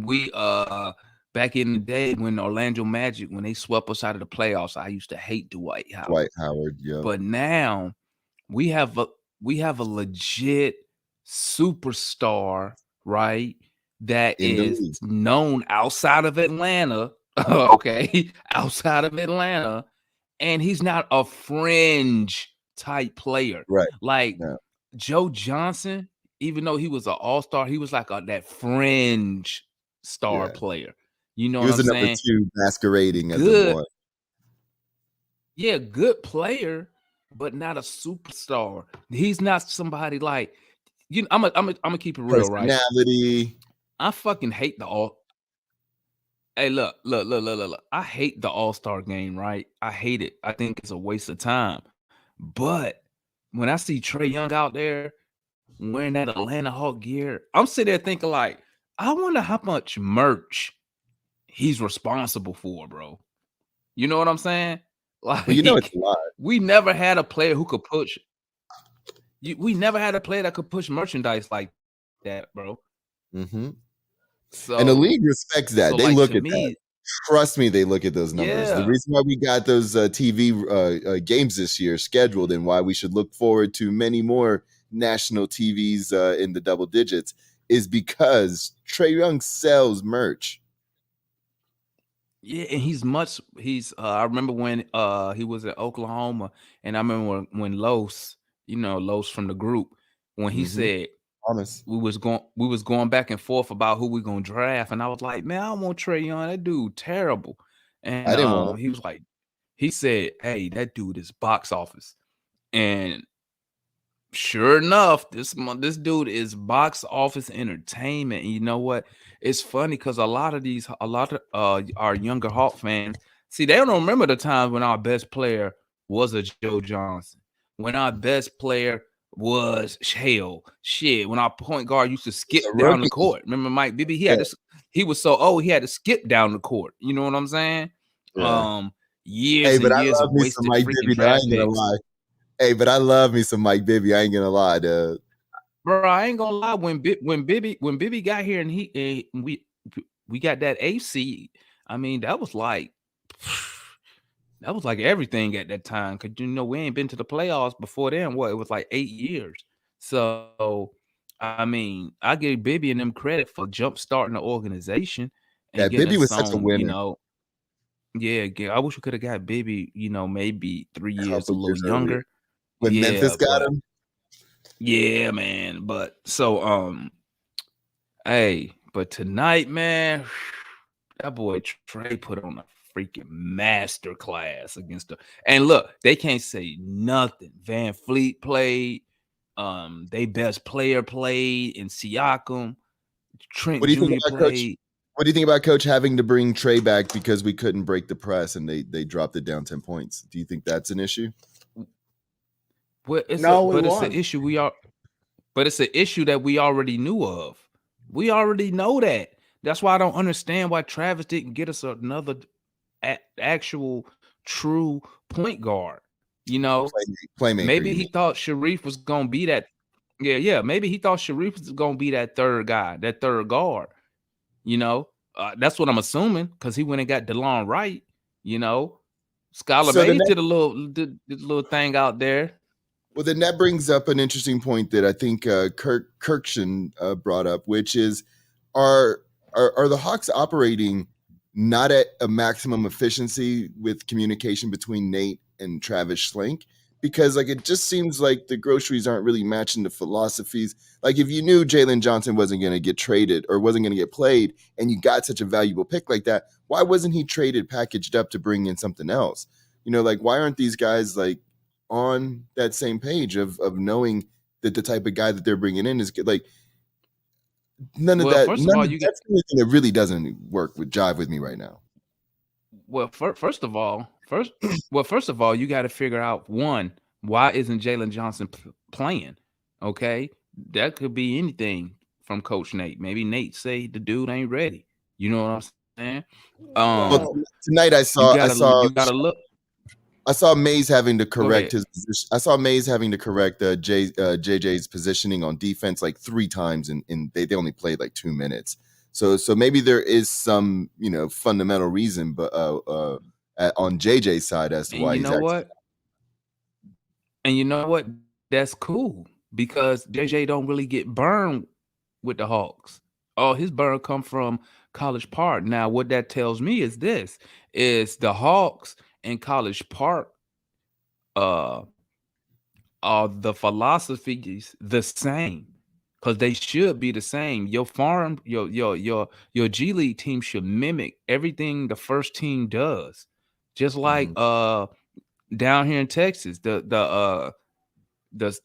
we back in the day when Orlando Magic, when they swept us out of the playoffs, I used to hate Dwight Howard. Yeah. But now we have a legit superstar, right? That is known outside of Atlanta. Okay, outside of Atlanta. And he's not a fringe type player. Right. Like Joe Johnson, even though he was an all-star, he was like that fringe star player. You know what I'm saying? He was a number 2 masquerading as a 1. Yeah, good player, but not a superstar. He's not somebody like I'm gonna keep it real, right? Personality. I fucking hate the all. Hey, look. I hate the All-Star game, right? I hate it. I think it's a waste of time. But when I see Trae Young out there wearing that Atlanta Hawk gear, I'm sitting there thinking like, I wonder how much merch he's responsible for, bro. You know what I'm saying? Like, it's a lot. We never had a player who could push. We never had a player that could push merchandise like that, bro. Mm-hmm. So, and the league respects that. They look at that. Trust me, they look at those numbers. The reason why we got those TV games this year scheduled and why we should look forward to many more national TVs in the double digits is because Trae Young sells merch. Yeah, and I remember when he was at Oklahoma, and I remember when Los from the group, when he said we was going back and forth about who we gonna draft, and I was like, man, I don't want Trae Young. That dude terrible. And I didn't want him. He was like, he said, hey, that dude is box office. And sure enough, this dude is box office entertainment. And you know what? It's funny because a lot of our younger Hawk fans, see, they don't remember the times when our best player was a Joe Johnson, when our best player was when our point guard used to skip down the court. Remember Mike Bibby? He was so old he had to skip down the court. You know what I'm saying? Yeah. Years and years of wasted freaking draft picks. Hey, but I love me some Mike Bibby. I ain't gonna lie, dude. Bro, I ain't gonna lie. When Bibby got here and we got that AC, I mean, that was like everything at that time. Cause we ain't been to the playoffs before then. It was like 8 years. So I mean, I give Bibby and them credit for jump starting the organization. And Bibby was such a winner. I wish we could have got Bibby, maybe 3 years a little younger. When Memphis got him. Yeah, man. But so hey, but tonight, man, that boy Trae put on a freaking master class against and look, they can't say nothing. Van Fleet played, they best player played in Siakam. Trent Jr. played. What do you think about Coach having to bring Trae back because we couldn't break the press and they dropped it down 10 points? Do you think that's an issue? Well, it's an issue it's an issue that we already knew of. We already know that. That's why I don't understand why Travis didn't get us another actual true point guard. You know, playmaker. Maybe he thought Sharif was gonna be that. Yeah. Maybe he thought Sharif was gonna be that third guy, that third guard. You know, that's what I'm assuming because he went and got DeLon Wright. You know, Skylar Mays did a little thing out there. Well, then that brings up an interesting point that I think Kirkshin brought up, which is, are the Hawks operating not at a maximum efficiency with communication between Nate and Travis Schlenk? Because like it just seems like the groceries aren't really matching the philosophies. Like if you knew Jalen Johnson wasn't going to get traded or wasn't going to get played, and you got such a valuable pick like that, why wasn't he traded, packaged up to bring in something else? You know, like why aren't these guys like on that same page of knowing that the type of guy that they're bringing in is good? Like none of that. That's the only thing that really doesn't jive with me right now. Well, first of all, you got to figure out one, why isn't Jalen Johnson playing? Okay, that could be anything from Coach Nate. Maybe Nate say the dude ain't ready. You know what I'm saying? Well, tonight I saw Mays having to correct his position. I saw Mays having to correct JJ's positioning on defense like 3 times, and they only played like 2 minutes. So maybe there is some, you know, fundamental reason, but on JJ's side as to why you know what? And you know what? That's cool because JJ don't really get burned with the Hawks. All his burn come from College Park. Now, what that tells me is the Hawks and College Park are the philosophies the same. Because they should be the same. Your G League team should mimic everything the first team does. Just like down here in Texas, the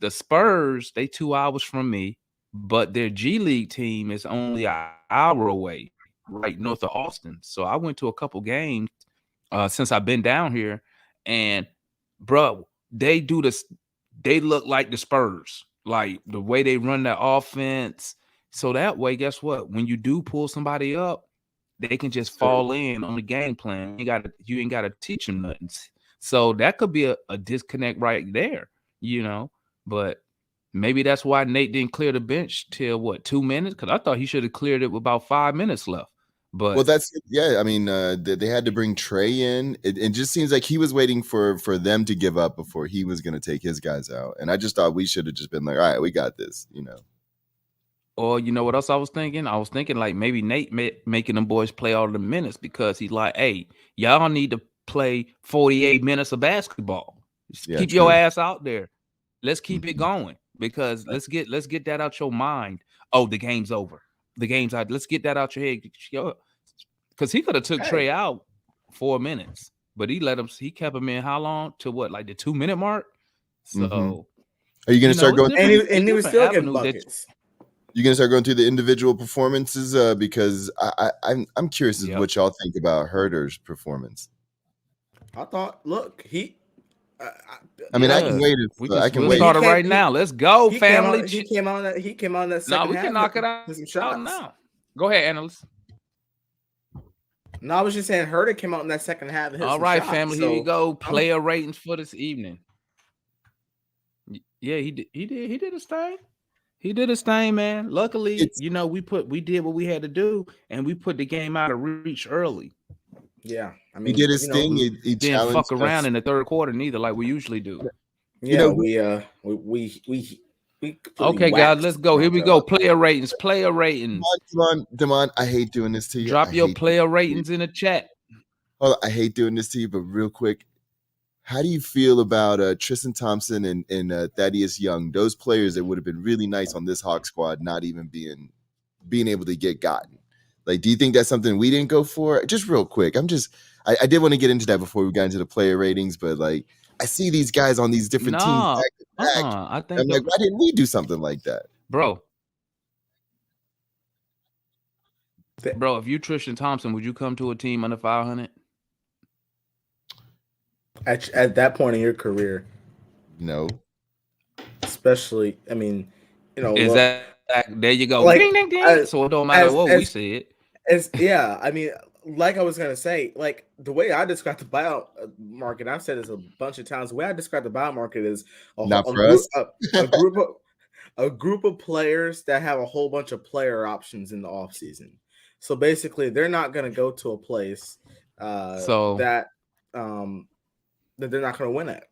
Spurs, they 2 hours from me, but their G League team is only an hour away, right north of Austin. So I went to a couple games since I've been down here, and bro, they look like the Spurs. Like the way they run their offense. So that way, guess what? When you do pull somebody up, they can just fall in on the game plan. You ain't gotta teach them nothing. So that could be a disconnect right there, you know. But maybe that's why Nate didn't clear the bench till 2 minutes? Because I thought he should have cleared it with about 5 minutes left. But I mean, they had to bring Trae in. It just seems like he was waiting for them to give up before he was going to take his guys out. And I just thought we should have just been like, all right, we got this, you know. Or you know what else I was thinking? I was thinking like maybe Nate making them boys play all the minutes because he's like, hey, y'all need to play 48 minutes of basketball. Keep your ass out there. Let's keep it going because let's get that out your mind. Oh, the game's over. The game's out. Let's get that out your head. Because he could have took Trae out 4 minutes, but he kept him in how long? To what, like the 2 minute mark? So are you gonna start going and he was still getting buckets? You're gonna start going through the individual performances because I'm curious as to what y'all think about Herder's performance. I thought, look, I mean, I can wait. I can wait. Start it right now. Let's go, family. He came on that second half. No, we can knock it out with some shots now. Go ahead, analyst. No, I was just saying Herder came out in that second half. All right, family. Here we go. Player ratings for this evening. Yeah, he did his thing. He did his thing, man. Luckily, we did what we had to do, and we put the game out of reach early. Yeah, I mean, he did his thing. He didn't fuck around in the third quarter neither, like we usually do. Yeah, we okay, guys, let's go. Here we go. Player ratings. Damon, I hate doing this to you. Drop your player ratings in the chat. Hold on, I hate doing this to you, but real quick, how do you feel about Tristan Thompson and Thaddeus Young? Those players that would have been really nice on this Hawk squad, not even being able to get gotten. Like, do you think that's something we didn't go for? Just real quick, I did want to get into that before we got into the player ratings, but like, I see these guys on these different teams back to back. I think I'm like, why didn't we do something like that, bro? Bro, if you Tristan Thompson, would you come to a team under 500? At that point in your career, no. especially. I mean, there you go. Like, ding, ding, ding. So it don't matter what we said. Yeah, I mean, like I was gonna say, like the way I describe the buyout market, I've said this a bunch of times. The way I describe the buyout market is a group of players that have a whole bunch of player options in the off season. So basically, they're not gonna go to a place that they're not gonna win at.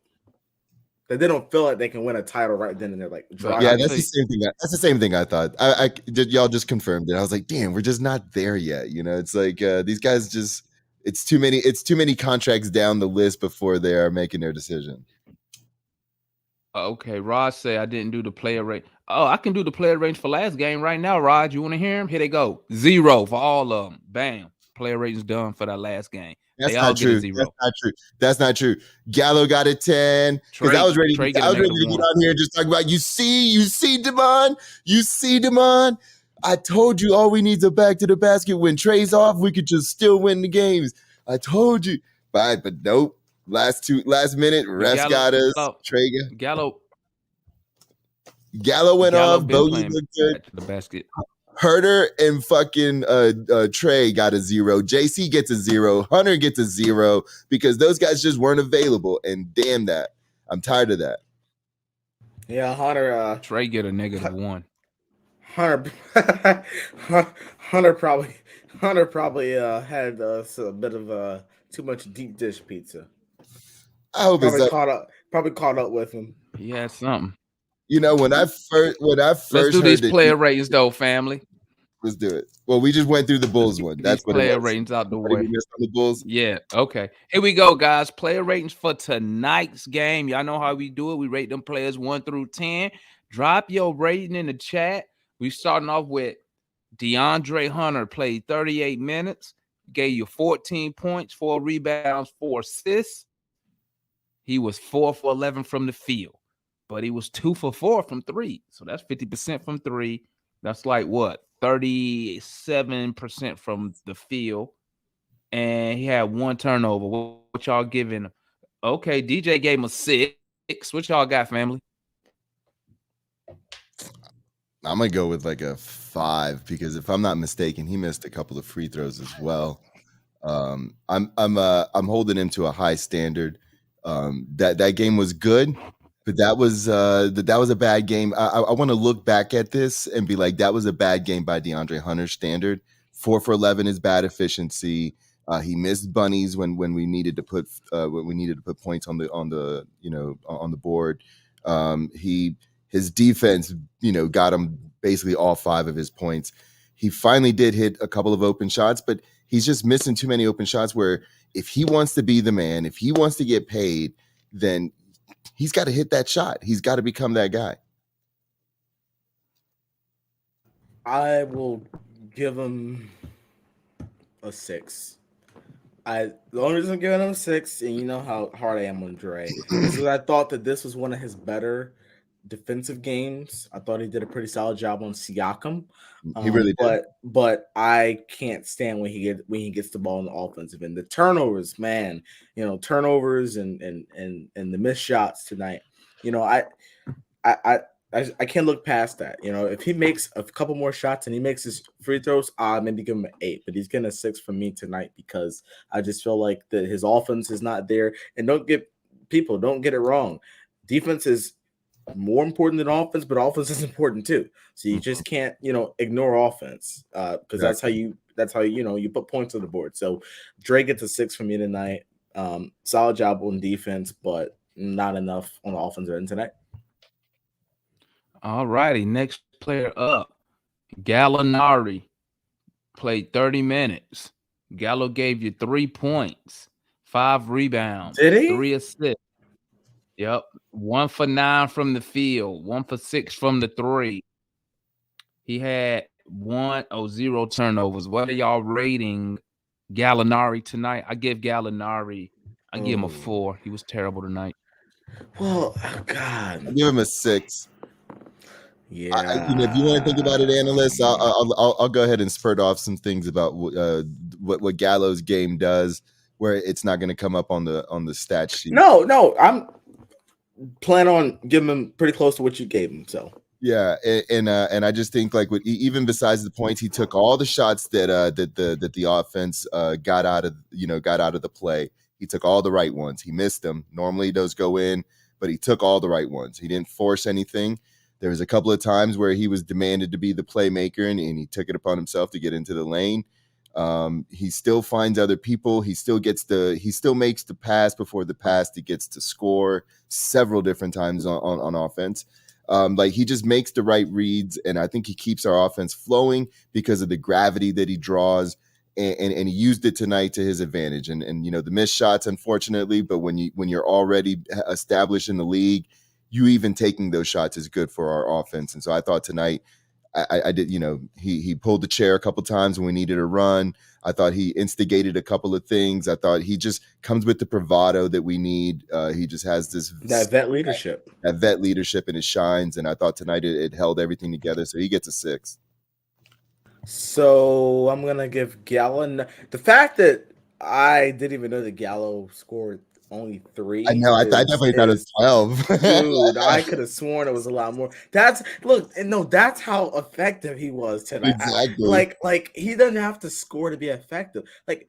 That they don't feel like they can win a title right then and they're like, yeah, that's the same thing. That's the same thing I thought. I did. Y'all just confirmed it. I was like, damn, we're just not there yet. You know, it's like these guys just. It's too many contracts down the list before they are making their decision. Okay, Rod said I didn't do the player range. Oh, I can do the player range for last game right now, Rod. You want to hear him? Here they go. 0 for all of them. Bam. Player ratings done for that last game. That's not true. That's not true. Gallo got a 10. Because I was ready to get on here and just talk about you see, Demond. I told you all we need is a back to the basket. When Trae's off, we could just still win the games. I told you. But nope. Last minute, refs got us. Trae Gallo went off. Bogey looked good. The basket. Herter and fucking Trae got a 0. JC gets a 0. Hunter gets a 0 because those guys just weren't available. And damn that. I'm tired of that. Yeah, Hunter. Trae get a -1. Hunter probably had a bit of too much deep dish pizza. I hope probably caught up with him. He had something. You know, when I first let's do these player ratings though, family. Let's do it. Well, we just went through the Bulls one. That's what player ratings out the way. The Bulls. Yeah. Okay. Here we go, guys. Player ratings for tonight's game. Y'all know how we do it. We rate them players 1 through 10. Drop your rating in the chat. We starting off with DeAndre Hunter. Played 38 minutes. Gave you 14 points, 4 rebounds, 4 assists. He was 4 for 11 from the field, but he was 2 for 4 from 3. So that's 50% from 3. That's like what? 37% from the field. And he had 1 turnover. What y'all giving him? Okay, DJ gave him a 6. What y'all got, family? I'm gonna go with like a 5 because if I'm not mistaken, he missed a couple of free throws as well. I'm holding him to a high standard. That game was good, but that was a bad game. I want to look back at this and be like, that was a bad game by DeAndre Hunter's standard. 4 for 11 is bad efficiency. He missed bunnies when we needed to put points on the board. His defense, got him basically all 5 of his points. He finally did hit a couple of open shots, but he's just missing too many open shots where if he wants to be the man, if he wants to get paid, then he's got to hit that shot. He's got to become that guy. I will give him a 6. The only reason I'm giving him a 6, and you know how hard I am on Trae, is because I thought that this was one of his better defensive games. I thought he did a pretty solid job on Siakam. He really did. But I can't stand when he gets the ball in the offensive end. The turnovers, man, turnovers and the missed shots tonight. I can't look past that. If he makes a couple more shots and he makes his free throws, I'll maybe give him an 8. But he's getting a 6 from me tonight because I just feel like that his offense is not there. And don't get it wrong. Defense is more important than offense, but offense is important too. So you just can't, ignore offense because that's how you put points on the board. So Trae gets a 6 from me tonight. Solid job on defense, but not enough on the offensive end tonight. All righty, next player up, Gallinari. Played 30 minutes. Gallo gave you 3 points, 5 rebounds, did he? 3 assists. Yep, 1 for 9 from the field, 1 for 6 from the 3. He had 0 turnovers. What are y'all rating Gallinari tonight? I give Gallinari, give him a 4. He was terrible tonight. Well, God, I give him a 6. Yeah. If you want to think about it, analysts, I'll go ahead and spurt off some things about what Gallo's game does, where it's not going to come up on the stat sheet. No, plan on giving him pretty close to what you gave him. So yeah, and I just think like even besides the points, he took all the shots that the offense got out of the play. He took all the right ones. He missed them. Normally those go in, but he took all the right ones. He didn't force anything. There was a couple of times where he was demanded to be the playmaker, and he took it upon himself to get into the lane. He still finds other people. He still makes the pass before the pass. He gets to score several different times on offense. Like he just makes the right reads, and I think he keeps our offense flowing because of the gravity that he draws, and he used it tonight to his advantage. And the missed shots, unfortunately, but when you're already established in the league, you even taking those shots is good for our offense. And so I thought tonight, I did, he pulled the chair a couple times when we needed a run. I thought he instigated a couple of things. I thought he just comes with the bravado that we need. He just has that vet leadership, and it shines. And I thought tonight it held everything together. So he gets a 6. So I'm gonna give Gallo the fact that I didn't even know that Gallo scored only 3. I know. I definitely thought it was 12. Dude, I could have sworn it was a lot more. That's how effective he was tonight. Exactly. Like he doesn't have to score to be effective. Like,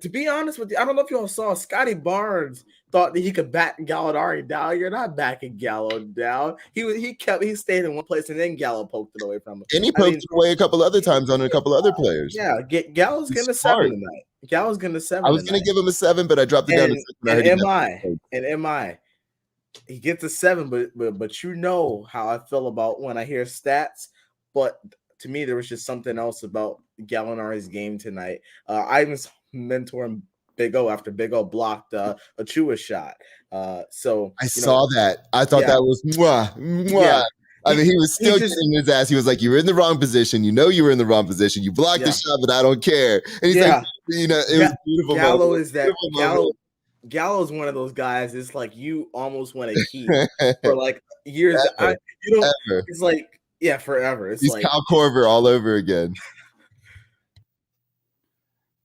to be honest with you, I don't know if you all saw Scotty Barnes thought that he could back Gallinari down. You're not backing Gallo down. He stayed in one place and then Gallo poked it away from him. And he poked it away a couple other times on a couple other players. Yeah, Gallo's getting a 7 tonight. Gallo's getting a 7. I was going to give him a 7, but I dropped it down to 6. And MI, he gets a 7, but you know how I feel about when I hear stats. But to me, there was just something else about Gallinari's game tonight. I even mentoring Big O after Big O blocked a Chua shot. So I saw that. I thought that was mwah. Yeah. I mean, he was still getting his ass. He was like, "You were in the wrong position. You know you were in the wrong position. You blocked the shot, but I don't care." And he's like, it was beautiful. Gallo is that Gallo is one of those guys. It's like you almost want to keep for like years. It's like forever. He's like Kyle Korver all over again.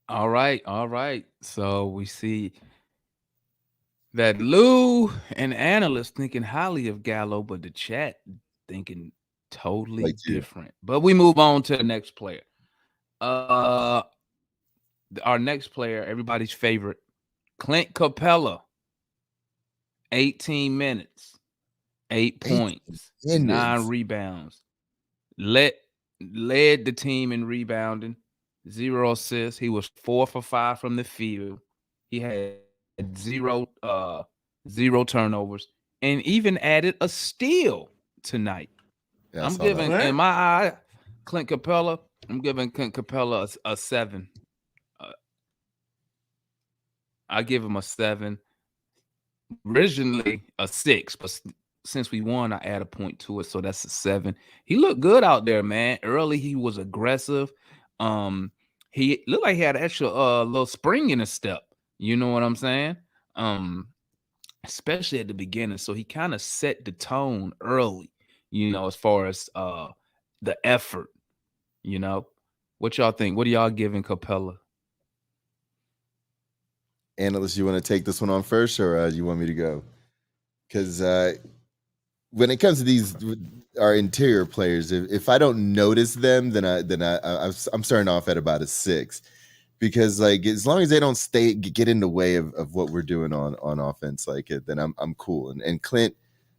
All right. So we see that Lou and analysts thinking highly of Gallo, but the chat thinking totally different. But we move on to the next player. Our next player, everybody's favorite, Clint Capella. 18 minutes, 8 points, 9 rebounds. Led the team in rebounding. 0 assists. He was 4 for 5 from the field. He had 0 turnovers, and even added a steal tonight. Yeah, I'm giving in my eye, Clint Capella. I'm giving Clint Capella a 7. I give him a 7. Originally a 6, but since we won, I add a point to it, so that's a 7. He looked good out there, man. Early, he was aggressive. He looked like he had an extra little spring in his step. You know what I'm saying? Especially at the beginning. So he kind of set the tone early, as far as the effort. What y'all think? What are y'all giving Capella? Analyst, you want to take this one on first, or you want me to go? Because when it comes to these our interior players, if I don't notice them, then I'm starting off at about a 6, because like as long as they don't get in the way of what we're doing on offense, then I'm cool. And Clint,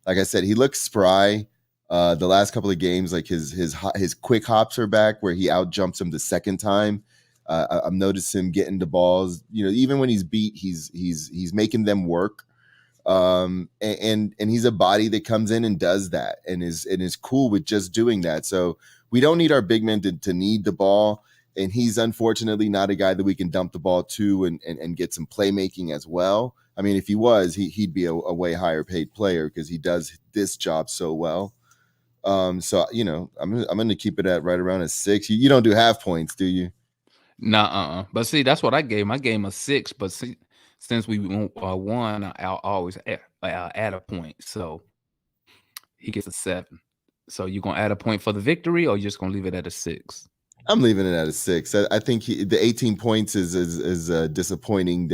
like I said, he looks spry. The last couple of games, like his quick hops are back, where he out jumps him the second time. I'm noticing him getting the balls. Even when he's beat, he's making them work. And he's a body that comes in and does that and is cool with just doing that. So we don't need our big men to need the ball. And he's unfortunately not a guy that we can dump the ball to and get some playmaking as well. I mean, if he was, he'd be a way higher paid player because he does this job so well. So I'm going to keep it at right around a 6. You don't do half points, do you? Nah, But see, that's what I gave him. I gave him a 6, but see, since we won, I'll always add a point. So he gets a 7. So you gonna add a point for the victory, or you just gonna leave it at a 6? I'm leaving it at a 6. I think the 18 points is disappointing.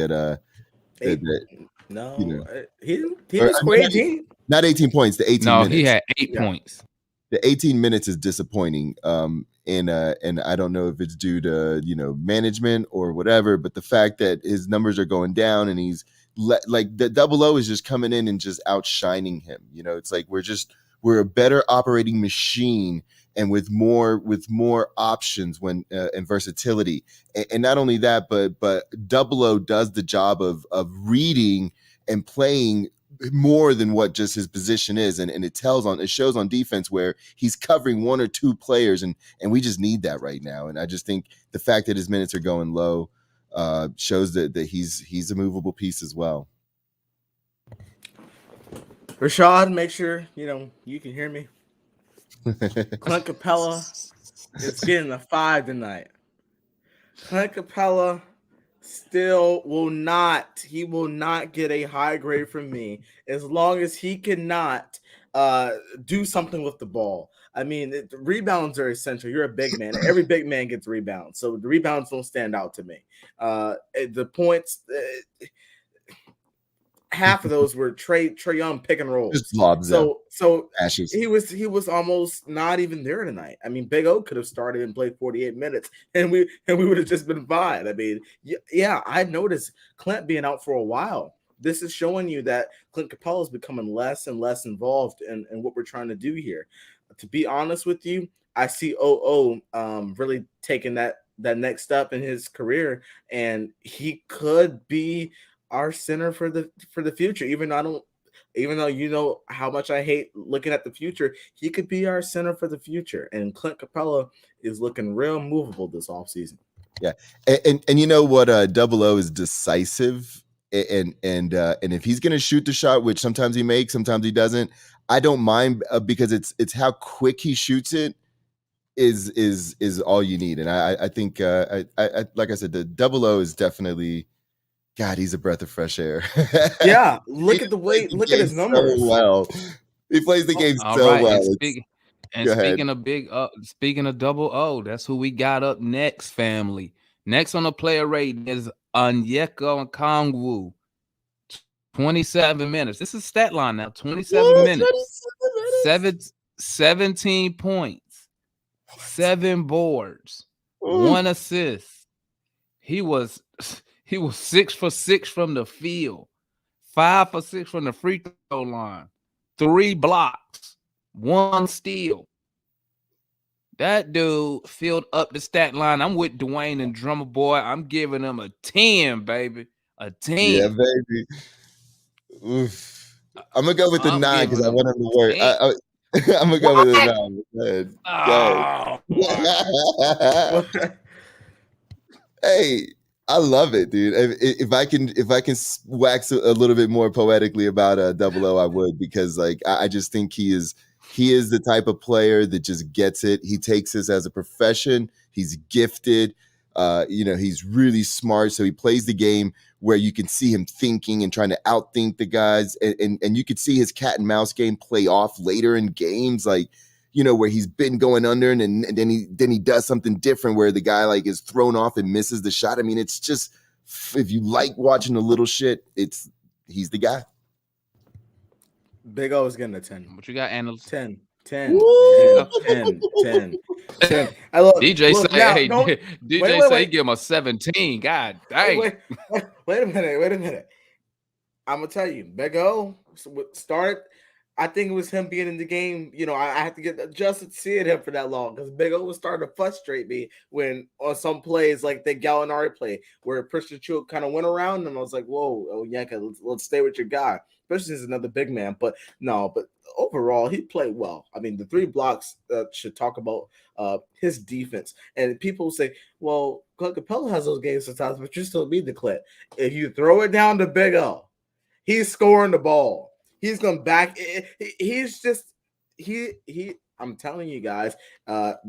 No, you know, he didn't score 18. Not 18 points. The 18 minutes. He had 8 points. The 18 minutes is disappointing. And I don't know if it's due to, management or whatever, but the fact that his numbers are going down and he's like the double O is just coming in and just outshining him. It's like we're a better operating machine and with more options and versatility. And not only that, but double O does the job of reading and playing more than what just his position is, and it shows on defense where he's covering one or two players, and we just need that right now. And I just think the fact that his minutes are going low shows that he's a movable piece as well. Rashad, make sure you can hear me. Clint Capella is getting a 5 tonight. Clint Capella still will not get a high grade from me as long as he cannot do something with the ball. I mean, rebounds are essential. You're a big man. Every big man gets rebounds, so the rebounds don't stand out to me. The points, half of those were Trae Young pick and rolls. Just lobs so ashes. He was almost not even there tonight. I mean, Big O could have started and played 48 minutes, and we would have just been fine. I mean, yeah, I noticed Clint being out for a while. This is showing you that Clint Capella is becoming less and less involved in what we're trying to do here. To be honest with you, I see really taking that next step in his career, and he could be our center for the future. Even though you know how much I hate looking at the future, he could be our center for the future. And Clint Capella is looking real movable this offseason. Yeah, and you know what? Double O is decisive, and if he's going to shoot the shot, which sometimes he makes, sometimes he doesn't, I don't mind because it's how quick he shoots it is all you need. And I think I like I said, the double O is definitely. God, he's a breath of fresh air. Yeah, look at his numbers. So well, he plays the game so well. Speaking of double O, that's who we got up next, family. Next on the player rating is Onyeka Okongwu. 27 minutes. This is stat line now. 27 minutes. 17 points. 7 boards. 1 assist. He was 6 for 6 from the field, 5 for 6 from the free throw line, 3 blocks, 1 steal. That dude filled up the stat line. I'm with Dwayne and Drummer Boy. I'm giving him a 10, baby. A 10. Yeah, baby. Oof. I'm going to go with the 9 because I want him to work. I'm going to go with the 9. Go ahead. Hey, I love it, dude. If I can wax a little bit more poetically about Double O, I would, because like I just think he is the type of player that just gets it. He takes this as a profession. He's gifted. He's really smart. So he plays the game where you can see him thinking and trying to outthink the guys, and you could see his cat and mouse game play off later in games, like. Where he's been going under and then he does something different where the guy like is thrown off and misses the shot. I mean, it's just, if you like watching the little shit, he's the guy. Big O is getting a 10. What you got, analyst? 10. 10. 10. 10. 10. I love DJ say, DJ say give him a 17. God dang. Wait a minute. I'm gonna tell you, Big O started. I think it was him being in the game. I had to get adjusted to seeing him for that long because Big O was starting to frustrate me when on some plays like the Gallinari play where Christian Chuk kind of went around and I was like, whoa, Yanka, let's stay with your guy. Especially as another big man. But overall, he played well. I mean, the 3 blocks should talk about his defense. And people say, well, Clint Capella has those games sometimes, but you still need the Clint. If you throw it down to Big O, he's scoring the ball. He's going back. He's just I'm telling you guys,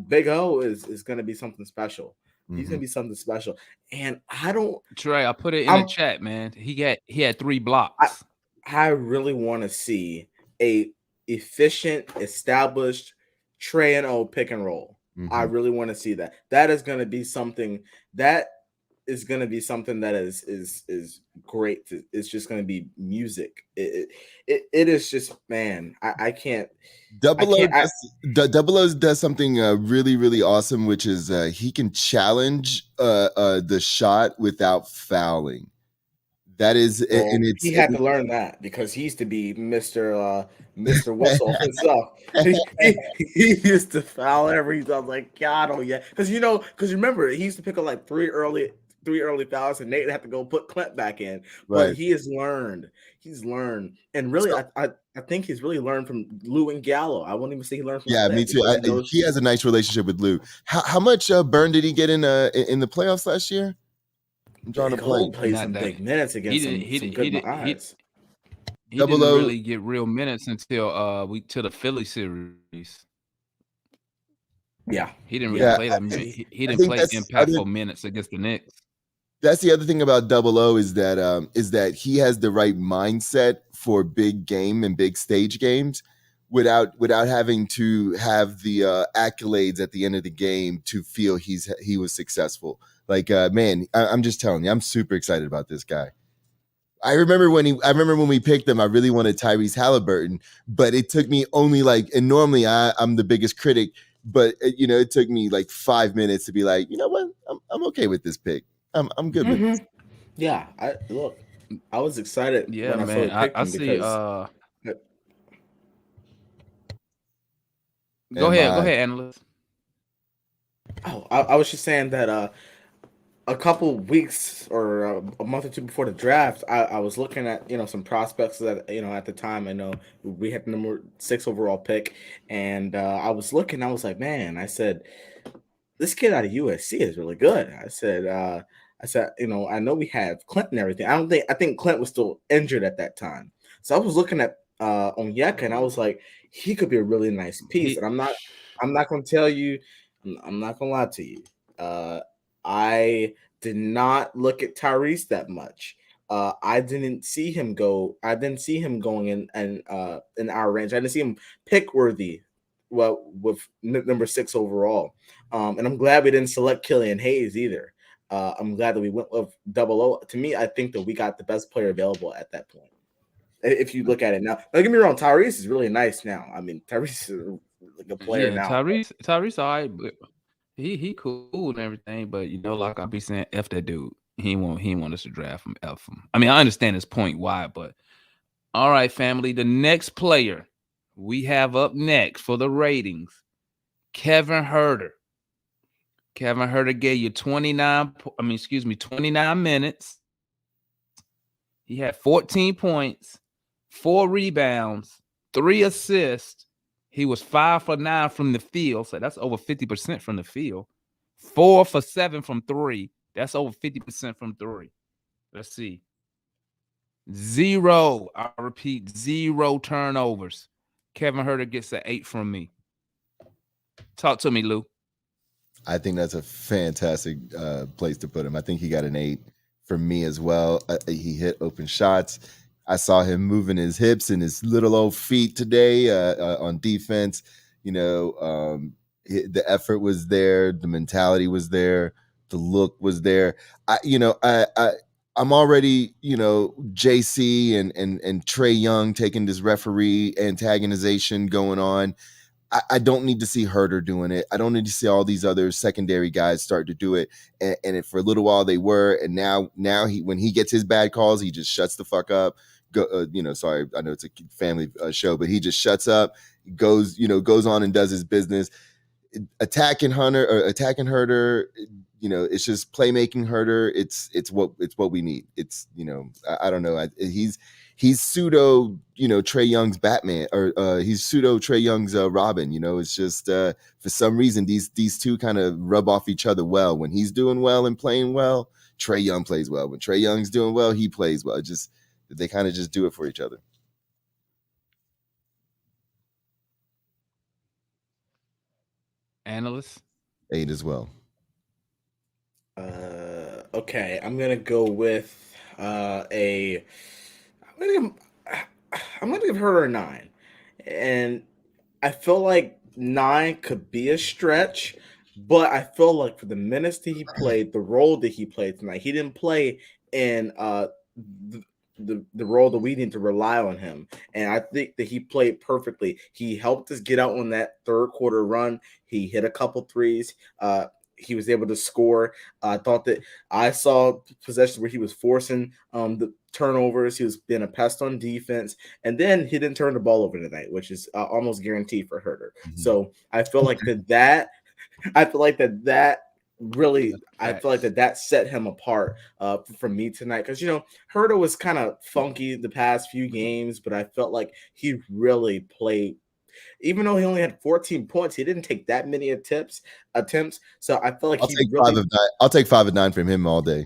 Big O is going to be something special. He's going to be something special. And Trae, I put it in the chat, man. He had 3 blocks. I really want to see a efficient, established Trae and O pick and roll. I really want to see that. That is going to be something that is going to be something that is great. It's just going to be music. It is just, man. I can't. Double O does something really, really awesome, which is he can challenge the shot without fouling. That is, and he had to learn that because he used to be Mr. Whistle and stuff. He used to foul every time. Like, God, oh yeah, because remember he used to pick up like three early fouls, and Nate had to go put Clint back in. But right. he has learned. He's learned, and really, I think he's really learned from Lou and Gallo. I won't even say he learned from. Yeah, Clint me too. He has a nice relationship with Lou. How much burn did he get in the playoffs last year? I'm trying to blank. Played some big minutes against some good guys. He didn't really get real minutes until to the Philly series. Yeah, he didn't really play that. He didn't play impactful minutes against the Knicks. That's the other thing about Double O is that he has the right mindset for big game and big stage games, without having to have the accolades at the end of the game to feel he was successful. Like, man, I'm just telling you, I'm super excited about this guy. I remember when we picked him, I really wanted Tyrese Halliburton, but it took me only and normally I'm the biggest critic, but it took me like 5 minutes to be like, you know what, I'm okay with this pick. I'm good with this. Yeah, I was excited when I saw picked him because. Go ahead, analyst. Oh, I was just saying that a couple weeks or a month or two before the draft, I was looking at some prospects that at the time I know we had the number 6 overall pick, and I was looking. I was like, man, I said this kid out of USC is really good. I said, I know we have Clint and everything. I think Clint was still injured at that time, so I was looking at Onyeka, and I was like, he could be a really nice piece. And I'm not going to tell you, I'm not going to lie to you. I did not look at Tyrese that much. I didn't see him go. I didn't see him going in our range. I didn't see him pick worthy. Well, with number 6 overall, and I'm glad we didn't select Killian Hayes either. I'm glad that we went with Double O. To me, I think that we got the best player available at that point. If you look at it now, don't get me wrong, Tyrese is really nice now. I mean, Tyrese is like a player now. Tyrese, all right, but he cool and everything, but like I'll be saying, F that dude. He want us to draft him, F him. I mean, I understand his point why, but all right, family. The next player we have up next for the ratings, Kevin Huerter. Kevin Huerter gave you 29 minutes. He had 14 points, 4 rebounds, 3 assists. He was 5 for 9 from the field, so that's over 50% from the field. 4 for 7 from 3. That's over 50% from 3. Let's see. 0, I repeat, 0 turnovers. Kevin Huerter gets an 8 from me. Talk to me, Lou. I think that's a fantastic place to put him. I think he got an 8 from me as well. He hit open shots. I saw him moving his hips and his little old feet today on defense. The effort was there. The mentality was there. The look was there. I'm already, JC and Trae Young taking this referee antagonization going on. I don't need to see Huerter doing it. I don't need to see all these other secondary guys start to do it. And for a little while they were, and now when he gets his bad calls, he just shuts the fuck up. Sorry, I know it's a family show, but he just shuts up, goes on and does his business. Attacking Huerter, it's just playmaking Huerter. It's what we need. It's I don't know. He's pseudo Trae Young's Batman, or he's pseudo Trae Young's Robin. It's just for some reason these two kind of rub off each other well. When he's doing well and playing well, Trae Young plays well. When Trae Young's doing well, he plays well. They kind of just do it for each other. Analyst 8 as well. Okay, I'm gonna go with I'm gonna give her a 9, and I feel like 9 could be a stretch, But I feel like for the minutes that he played, the role that he played tonight, he didn't play in the role that we need to rely on him. And I think that he played perfectly. He helped us get out on that third quarter run. He hit a couple threes. He was able to score. I thought that I saw possessions where he was forcing the turnovers. He was being a pest on defense. And then he didn't turn the ball over tonight, which is almost guaranteed for Herter. Mm-hmm. So I feel like I feel like that really, I feel like that set him apart from me tonight. Because, Herter was kind of funky the past few games, but I felt like he really played. Even though he only had 14 points, he didn't take that many attempts. So I feel like I'll take 5 of 9 from him all day.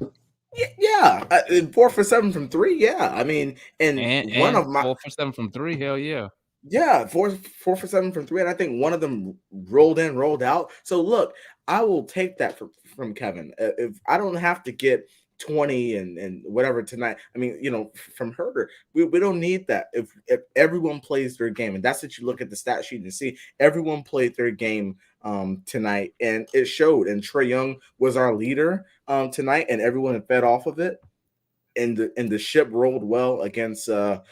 Yeah, 4 for 7 from 3. Yeah, I mean, and one of my 4 for 7 from 3. Hell yeah. Yeah, 4 for 7 from 3, and I think one of them rolled in, rolled out. So look, I will take that from Kevin. If I don't have to get 20 and whatever tonight, I mean, from Herter, we don't need that. If everyone plays their game, and that's what you look at the stat sheet and see, everyone played their game tonight, and it showed. And Trae Young was our leader tonight, and everyone fed off of it. And the ship rolled well against a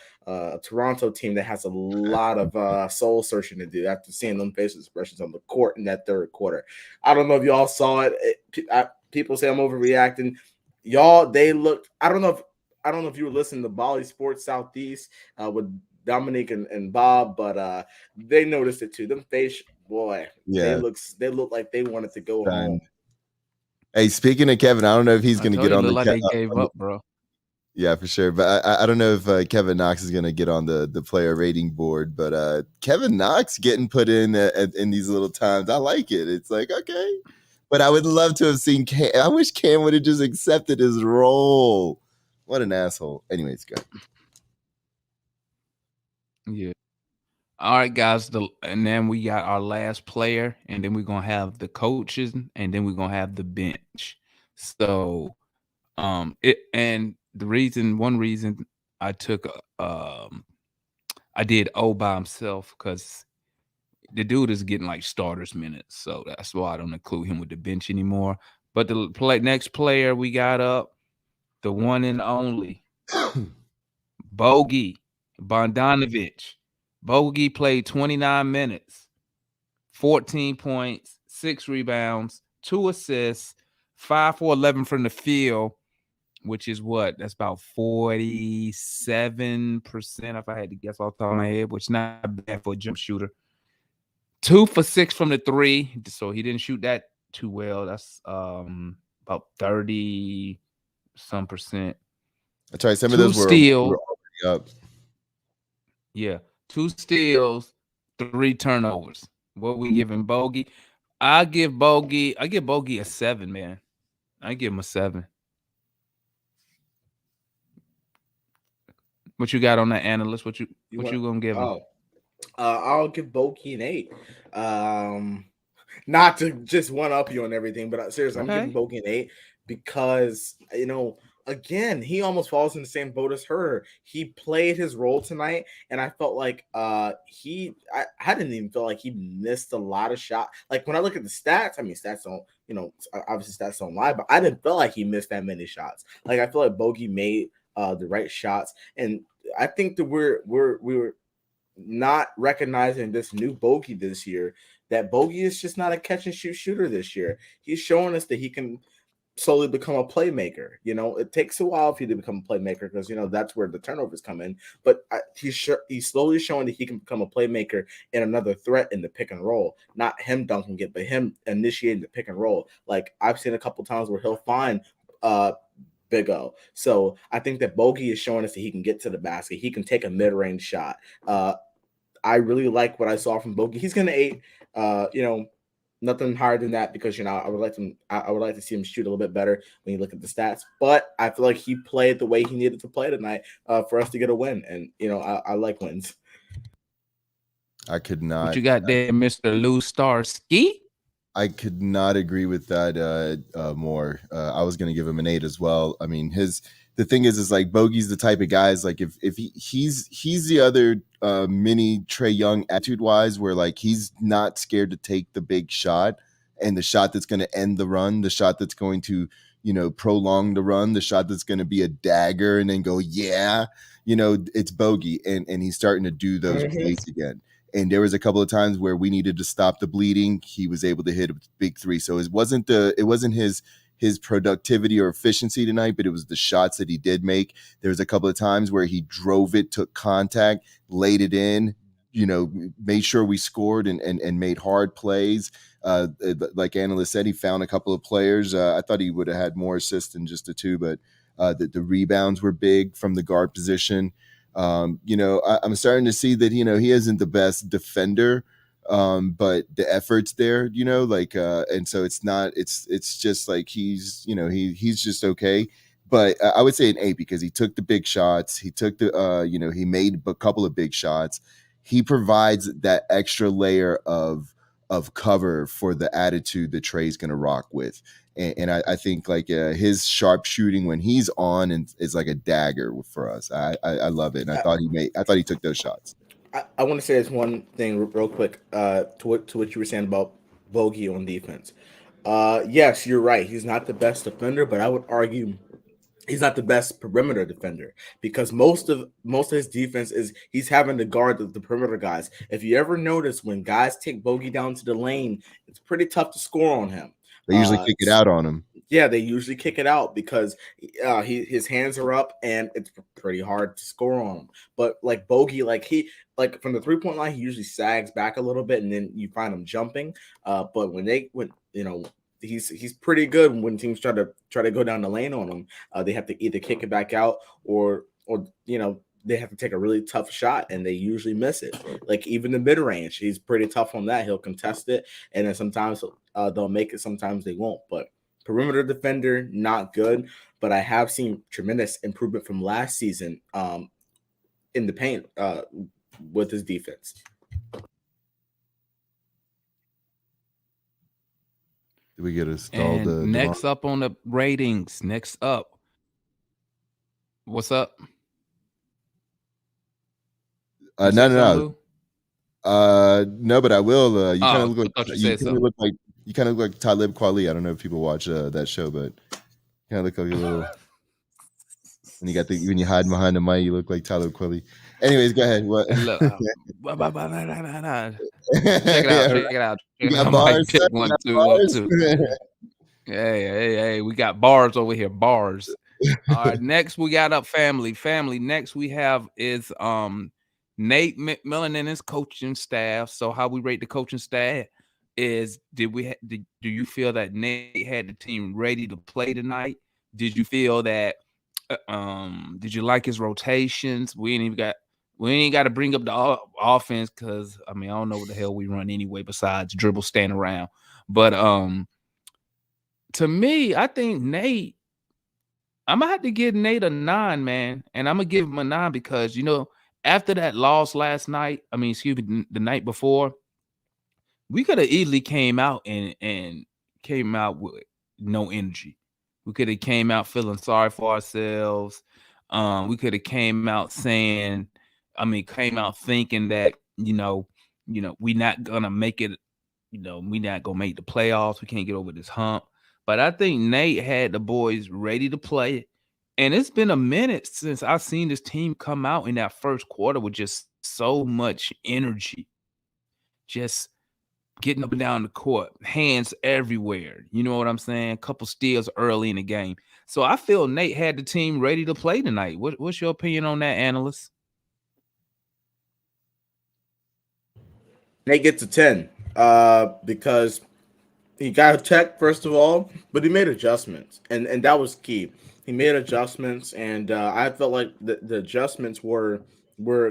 Toronto team that has a lot of soul searching to do after seeing them facial expressions on the court in that third quarter. I don't know if y'all saw it. People say I'm overreacting. Y'all, they looked. I don't know if you were listening to Bali Sports Southeast with Dominique and Bob, but they noticed it too. Them face, boy, yeah, they look like they wanted to go home. Hey, speaking of Kevin, I don't know if he's going to get on the. They gave up, bro. Yeah, for sure. But I don't know if Kevin Knox is going to get on the player rating board. But Kevin Knox getting put in these little times, I like it. It's like, okay. But I would love to have seen Cam. I wish Cam would have just accepted his role. What an asshole. Anyways, go. Yeah. All right, guys. And then we got our last player, and then we're going to have the coaches, and then we're going to have the bench. So, one reason I took I did O by himself because the dude is getting like starters minutes, so that's why I don't include him with the bench anymore. But the next player we got up, the one and only Bogey Bogdanovic. Bogey played 29 minutes, 14 points, 6 rebounds, 2 assists, 5 for 11 from the field, which is what? That's about 47%, if I had to guess off the top of my head, which is not bad for a jump shooter. 2 for 6 from the 3, so he didn't shoot that too well. That's about 30-some percent. That's right. Some of those were already up. Yeah, 2 steals, 3 turnovers. What we giving Bogey? I give Bogey a 7, man. I give him a 7. What you got on that, analyst? What you gonna give him? I'll give Bogey an 8. Not to just one up you on everything, but seriously, I'm giving Bogey an 8 because again, he almost falls in the same boat as her. He played his role tonight, and I felt like I didn't even feel like he missed a lot of shots. Like when I look at the stats, I mean, stats don't, obviously stats don't lie, but I didn't feel like he missed that many shots. Like I feel like Bogey made the right shots, and I think that we were not recognizing this new Bogey this year. That Bogey is just not a catch and shoot shooter this year. He's showing us that he can slowly become a playmaker. It takes a while for you to become a playmaker because that's where the turnovers come in. But he's slowly showing that he can become a playmaker and another threat in the pick and roll. Not him dunking it, but him initiating the pick and roll. Like I've seen a couple times where he'll find Big O. So I think that Bogey is showing us that he can get to the basket. He can take a mid-range shot. I really like what I saw from Bogey. He's going to 8. Nothing higher than that because I would like to see him shoot a little bit better when you look at the stats. But I feel like he played the way he needed to play tonight for us to get a win. And I like wins. I could not. What you got there, Mr. Lou Starski? I could not agree with that more. I was going to give him an 8 as well. I mean, the thing is like Bogey's the type of guys like if he's the other mini Trae Young attitude wise, where like he's not scared to take the big shot, and the shot that's going to end the run, the shot that's going to, prolong the run, the shot that's going to be a dagger and then go, it's bogey. And he's starting to do those plays again. And there was a couple of times where we needed to stop the bleeding. He was able to hit a big three. So it wasn't his productivity or efficiency tonight, but it was the shots that he did make. There was a couple of times where he drove it, took contact, laid it in, made sure we scored and made hard plays. Like analyst said, he found a couple of players. I thought he would have had more assists than just the two, but the rebounds were big from the guard position. I'm starting to see that, he isn't the best defender, but the effort's there, and so it's just like he's just okay. But I would say an 8 because he took the big shots. He took he made a couple of big shots. He provides that extra layer of cover for the attitude that Trae's going to rock with. And I think like his sharp shooting when he's on and is like a dagger for us. I love it. And I thought he took those shots. I want to say this one thing real quick to what you were saying about Bogey on defense. Yes, you're right. He's not the best defender, but I would argue he's not the best perimeter defender because most of his defense is he's having to guard the perimeter guys. If you ever notice when guys take Bogey down to the lane, it's pretty tough to score on him. They usually kick it out on him. Yeah, they usually kick it out because his hands are up and it's pretty hard to score on him. But like Bogey, he from the 3-point line, he usually sags back a little bit and then you find him jumping. But he's pretty good when teams try to go down the lane on him. They have to either kick it back out or they have to take a really tough shot and they usually miss it. Like even the mid range, he's pretty tough on that. He'll contest it and then sometimes they'll make it, sometimes they won't. But perimeter defender, not good. But I have seen tremendous improvement from last season in the paint with his defense. Did we get a stall? Next up on the ratings. Next up, what's up? No, but I will. You kind of look like you kind of look like Talib Kweli. I don't know if people watch that show, but kind of look like a little. And you got when you hide behind the mic, you look like Talib Kweli. Anyways, go ahead. What? Look, check it out. You got bars. Check 1, 2, 1, 2. Hey, we got bars over here. Bars. All right, next we got up family. Next we have is Nate McMillan and his coaching staff. So how we rate the coaching staff is do you feel that Nate had the team ready to play tonight? Did you feel that did you like his rotations? We ain't got to bring up the offense because I don't know what the hell we run anyway besides dribble, stand around. But to me, I think Nate, I'm gonna have to give Nate a 9, man, and I'm gonna give him a 9 because after that loss last night, the night before, we could have easily came out and came out with no energy. We could have came out feeling sorry for ourselves. We could have came out thinking that, we not gonna make it, we not gonna make the playoffs. We can't get over this hump. But I think Nate had the boys ready to play. And it's been a minute since I've seen this team come out in that first quarter with just so much energy. Just getting up and down the court, hands everywhere. You know what I'm saying? A couple steals early in the game. So I feel Nate had the team ready to play tonight. What's your opinion on that, analyst? Nate gets a 10 because he got a tech, first of all, but he made adjustments, and that was key. He made adjustments, and I felt like the adjustments were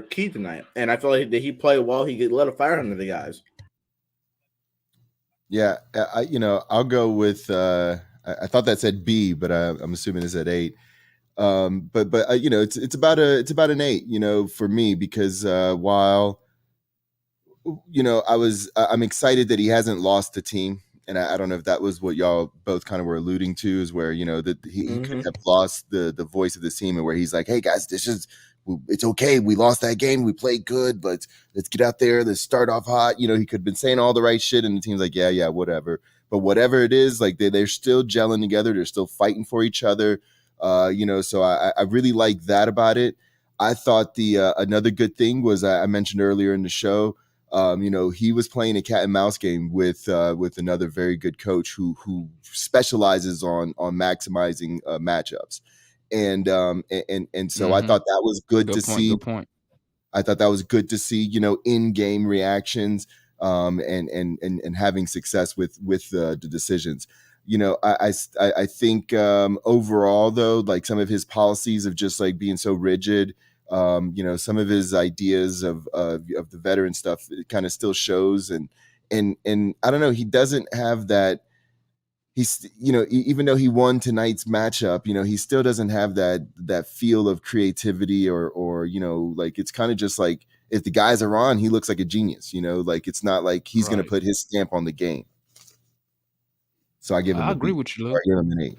key tonight. And I felt like that he played well. He let a fire under the guys. Yeah, I'll go with. I thought that said B, but I'm assuming it said 8. But it's about an 8. For me because while I'm excited that he hasn't lost the team. And I don't know if that was what y'all both kind of were alluding to, is where, that he could have lost the voice of the team, and where he's like, hey, guys, it's okay. We lost that game. We played good, but let's get out there. Let's start off hot. He could have been saying all the right shit, and the team's like, yeah, whatever. but whatever it is, like they're still gelling together. They're still fighting for each other. So I really like that about it. I thought the another good thing was I mentioned earlier in the show. He was playing a cat and mouse game with another very good coach who specializes on maximizing matchups, and so I thought that was good to see. Good point. I thought that was good to see. In-game reactions, and having success with the decisions. I think overall though, like some of his policies of just like being so rigid. Some of his ideas of the veteran stuff, it kind of still shows, and I don't know, he doesn't have that. He's, even though he won tonight's matchup, he still doesn't have that feel of creativity or like it's kind of just like if the guys are on, he looks like a genius, like it's not like he's going to put his stamp on the game. So I give him. I agree with you, Lou. I give him an 8.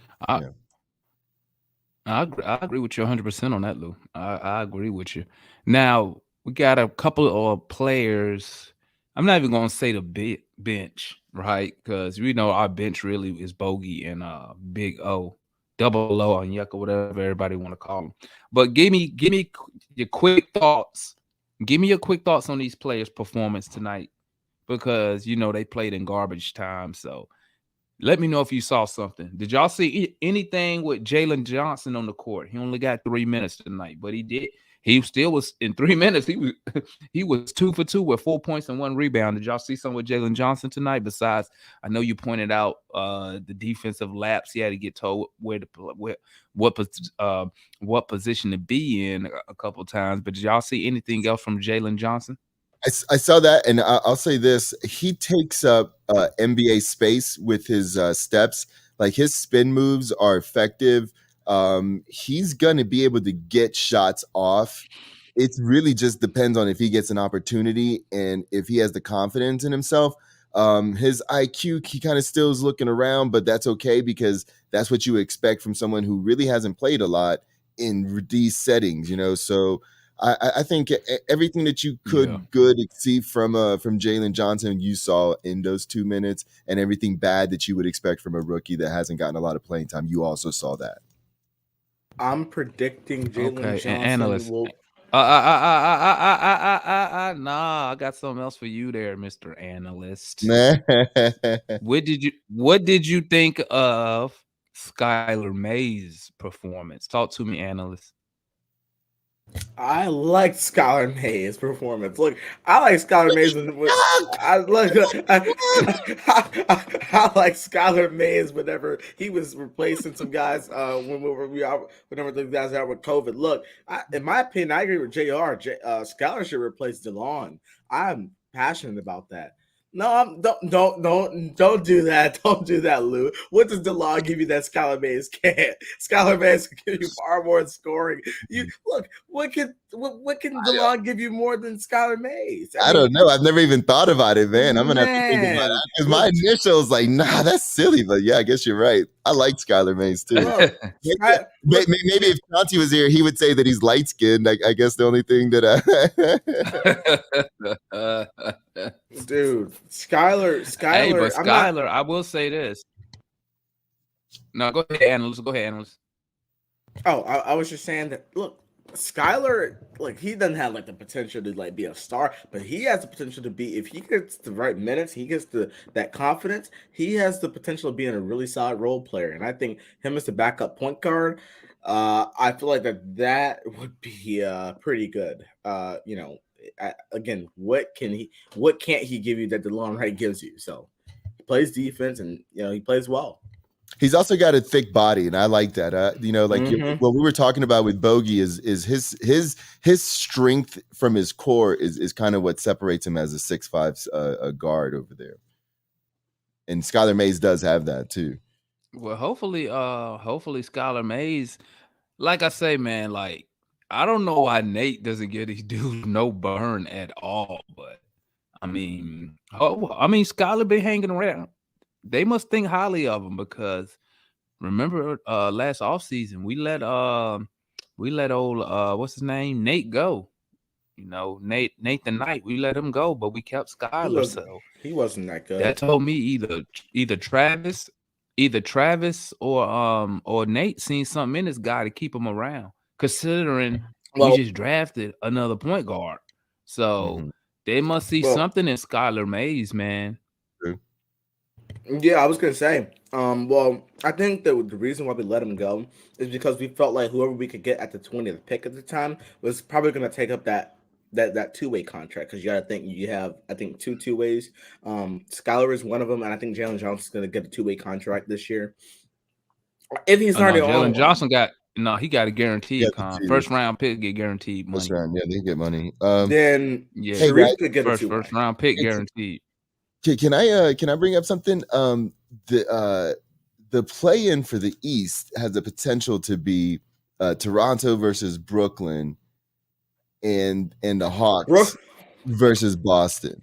I agree with you 100% on that, Lou. I agree with you. Now we got a couple of players. I'm not even going to say the bench, right? Because we know our bench really is Bogey and Big O, Double O, and Yucca, whatever everybody want to call them. But give me your quick thoughts. Give me your quick thoughts on these players' performance tonight, because they played in garbage time. So let me know if you saw something. Did y'all see anything with Jalen Johnson on the court? He only got 3 minutes tonight, but he did. He still was in 3 minutes. He was 2 for 2 with 4 points and 1 rebound. Did y'all see something with Jalen Johnson tonight? Besides, I know you pointed out the defensive lapse. He had to get told what position to be in a couple of times. But did y'all see anything else from Jalen Johnson? I saw that, and I'll say this: he takes up NBA space with his steps. Like his spin moves are effective. He's going to be able to get shots off. It really just depends on if he gets an opportunity and if he has the confidence in himself. His IQ, he kind of still is looking around, but that's okay because that's what you expect from someone who really hasn't played a lot in these settings, So I think everything that you could good see from Jalen Johnson, you saw in those 2 minutes, and everything bad that you would expect from a rookie that hasn't gotten a lot of playing time, you also saw that. I'm predicting Jalen Johnson will. Nah, I got something else for you there, Mr. Analyst. What did you think of Skylar May's performance? Talk to me, Analyst. I like Skylar May's performance. Look, I like Skylar May's. I like Skylar May's whenever he was replacing some guys. Whenever the guys out with COVID. Look, in my opinion, I agree with Jr. Skylar should replace DeLon. I'm passionate about that. No, don't do that. Don't do that, Lou. What does DeLon give you that Skylar Mays can't? Skylar Mays can give you far more in scoring. You look, what can DeLon give you more than Skylar Mays? I don't know. I've never even thought about it, man. I'm gonna have to think about it because my initial was like, nah, that's silly. But yeah, I guess you're right. I like Skylar Mays too. Look, maybe if Chauncey was here, he would say that he's light skinned. I guess the only thing that dude, Skylar. Hey, but Skylar, I will say this. No, go ahead, Analyst. Oh, I was just saying that. Look, Skylar, like he doesn't have like the potential to like be a star, but he has the potential to be. If he gets the right minutes, he gets that confidence. He has the potential of being a really solid role player, and I think him as the backup point guard. I feel like that would be pretty good. Again, what can't he give you that DeLon Wright gives you? So he plays defense and he plays well. He's also got a thick body, and I like that. What we were talking about with Bogey is his strength from his core is kind of what separates him as a 6'5" guard over there. And Skylar Mays does have that too. Well, hopefully Skylar Mays, like I say, man, like I don't know why Nate doesn't get these dudes no burn at all, but I mean, Skylar been hanging around. They must think highly of him because remember last offseason we let old what's his name, Nate go. Nathan Knight, we let him go, but we kept Skylar. So he wasn't that good. That told me either Travis or Nate seen something in this guy to keep him around. Considering we just drafted another point guard, so they must see something in Skylar Mays, man. Yeah, I was gonna say. Well, I think the reason why we let him go is because we felt like whoever we could get at the 20th pick at the time was probably gonna take up that two-way contract, because you gotta think you have, I think, two ways. Skylar is one of them, and I think Jalen Johnson's gonna get a two-way contract this year. If he's already on Jalen Johnson he got a guaranteed first round pick, get guaranteed money. First round, yeah, they get money. Then Sharif could get a first round pick guaranteed. Can I bring up something? The play-in for the East has the potential to be Toronto versus Brooklyn, and the Hawks versus Boston.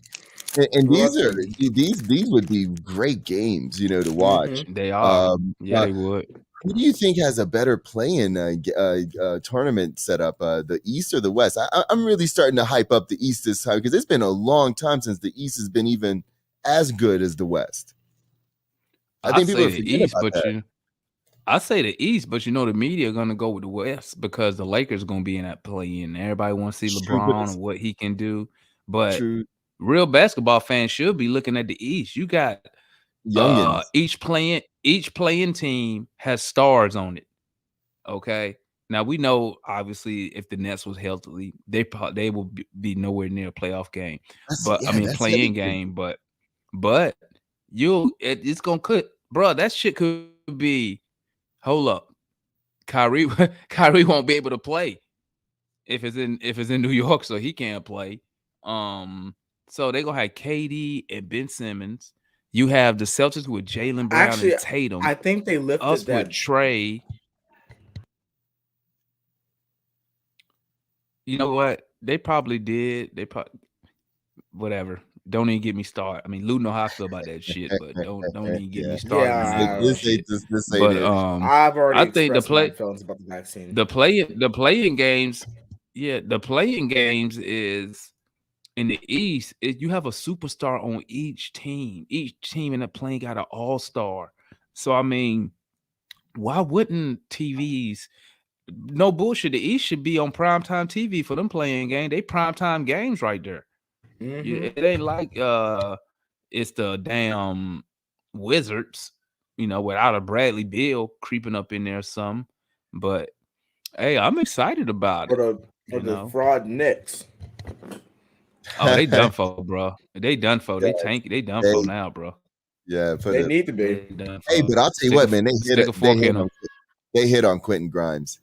And these would be great games, to watch. They are. They would. Who do you think has a better play-in tournament setup, the East or the West? I'm really starting to hype up the East this time, because it's been a long time since the East has been even as good as the West. I think people are forgetting about that. I say the East, but the media are going to go with the West because the Lakers are going to be in that play-in. Everybody wants to see LeBron and what he can do. But real basketball fans should be looking at the East. You got each playing team has stars on it. Okay. Now we know, obviously, if the Nets was healthy, they will be nowhere near a playoff game. Play-in game. But it's gonna cut, bro. That shit could be. Hold up, Kyrie won't be able to play if it's in New York, so he can't play. So they gonna have KD and Ben Simmons. You have the Celtics with Jaylen Brown and Tatum. I think they lifted us with Trae. You know what? They probably did. Whatever. Don't even get me started. I mean, Lou know how I feel about that shit, but don't even get me started. I've already expressed my feelings about the vaccine. The playing games, the playing games is in the East. You have a superstar on each team. Each team in the playing got an all-star. So I mean, why wouldn't TVs? No bullshit. The East should be on primetime TV for them playing game. They primetime games right there. It ain't like it's the damn Wizards, without a Bradley Beal creeping up in there or something. But hey, I'm excited about it. Or the fraud Knicks. Oh, they done for, bro. They done for. They tank. They done for now, bro. Yeah, they need to be. Hey, but I'll tell you what, man. They hit on Quentin Grimes.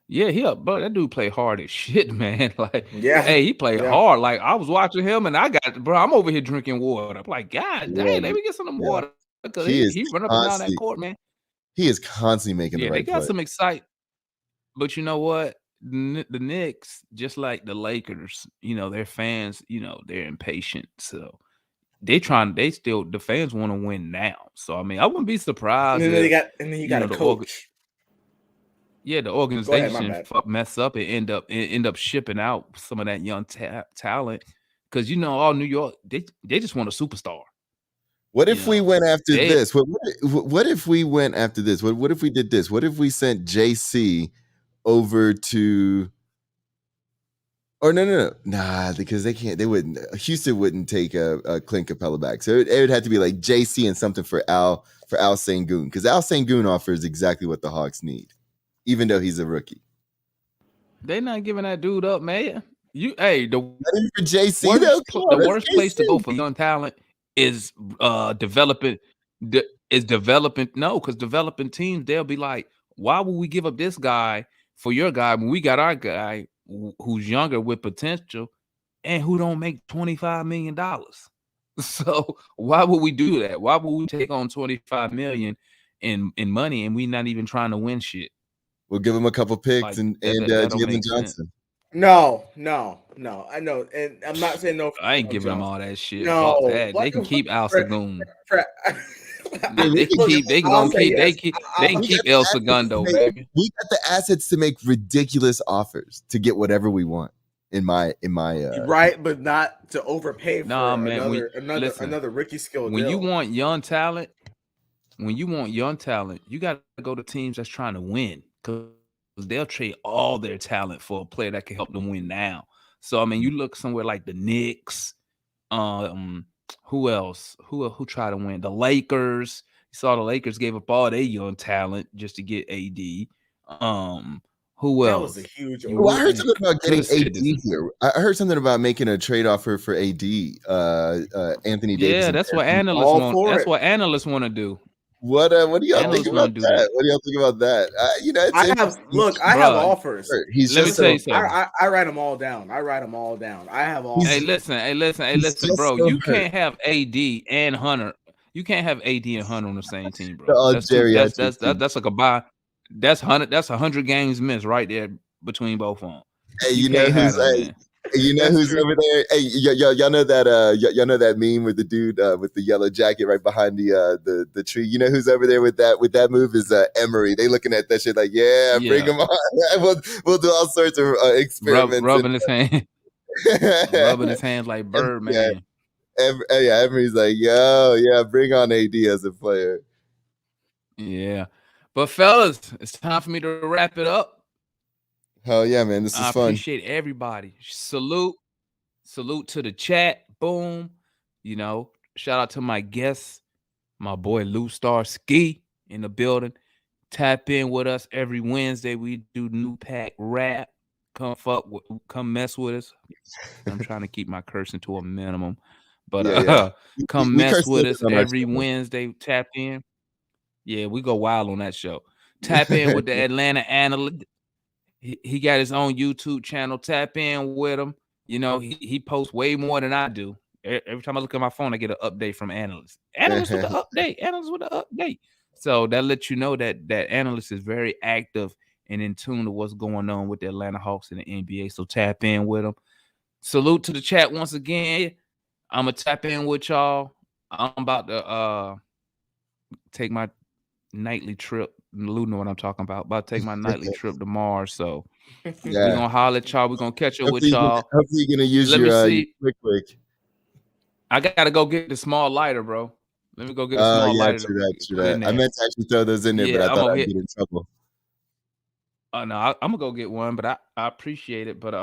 Yeah, bro, that dude play hard as shit, man. Like, hey, he played hard. Like, I was watching him, and I'm over here drinking water. I'm like, God dang, let me get some water. Because he run up and down that court, man. He is constantly making the right they got play. some excitement. But you know what? The Knicks, just like the Lakers, their fans, they're impatient. So the fans want to win now. So, I mean, I wouldn't be surprised. And then you got a coach. The organization mess up and end up shipping out some of that young talent, because all New York, they just want a superstar. What if we went after this? What if we went after this? What if we did this? What if we sent JC over to? Or no, nah, because they can't. They wouldn't. Houston wouldn't take a Clint Capella back, so it would have to be like JC and something for Al Sengun, because Al Sengun offers exactly what the Hawks need. Even though he's a rookie, they're not giving that dude up, man. The worst place to go for young talent is developing. No, because developing teams, they'll be like, why would we give up this guy for your guy when we got our guy who's younger with potential and who don't make $25 million? So why would we do that? Why would we take on $25 million in money and we not even trying to win shit? We'll give him a couple picks and Jalen Johnson. No. I know, and I'm not saying no. I ain't giving him all that shit. No, they can keep Al Sengun. They can keep. They can keep. They can keep El Segundo, baby. We got the assets to make ridiculous offers to get whatever we want. In my right, but not to overpay for another rookie skill. When you want young talent, you got to go to teams that's trying to win, because they'll trade all their talent for a player that can help them win now. So I mean, you look somewhere like the Knicks. Who else? Who tried to win? The Lakers. You saw the Lakers gave up all their young talent just to get AD. Who else? That was a huge. Well, I heard something about getting AD here. I heard something about making a trade offer for AD, Anthony Davis. Yeah, that's what analysts want. That's what analysts want to do. What do y'all think about that? What do y'all think about that? I have offers. Let me tell you something. I write them all down. I have all. Hey, listen, bro. You can't have AD and Hunter. You can't have AD and Hunter on the same team, bro. That's like a buy. That's 100. That's 100 games missed right there between both of them. Hey, you know who's over there? Hey, y'all know that y'all know that meme with the dude with the yellow jacket right behind the tree. You know who's over there with that move is Emery. They looking at that shit like, bring him on. we'll do all sorts of experiments. Rubbing his hand, rubbing his hands like Birdman. Emery's like, bring on AD as a player. Yeah. But fellas, it's time for me to wrap it up. Hell yeah, man. This is fun. I appreciate everybody. Salute to the chat. Boom. Shout out to my guests, my boy Lou Star Ski in the building. Tap in with us every Wednesday. We do new pack rap. Come mess with us. I'm trying to keep my cursing to a minimum. But come mess with us every Wednesday. Tap in. Yeah, we go wild on that show. Tap in with the Atlanta analyst. He got his own YouTube channel. Tap in with him. He posts way more than I do. Every time I look at my phone, I get an update from analysts. Analysts with the update. So that lets you know that analyst is very active and in tune to what's going on with the Atlanta Hawks and the NBA. So tap in with them. Salute to the chat once again. I'm going to tap in with y'all. I'm about to take my nightly trip. Lou know what I'm talking about. About to take my nightly trip to Mars. So we're gonna holler at y'all. We're gonna catch up with y'all. Hopefully you're gonna use your quick. I gotta go get the small lighter, bro. Let me go get a small lighter. True that. I meant to actually throw those in there, but I thought I'd get in trouble. No, I'm gonna go get one, but I appreciate it. But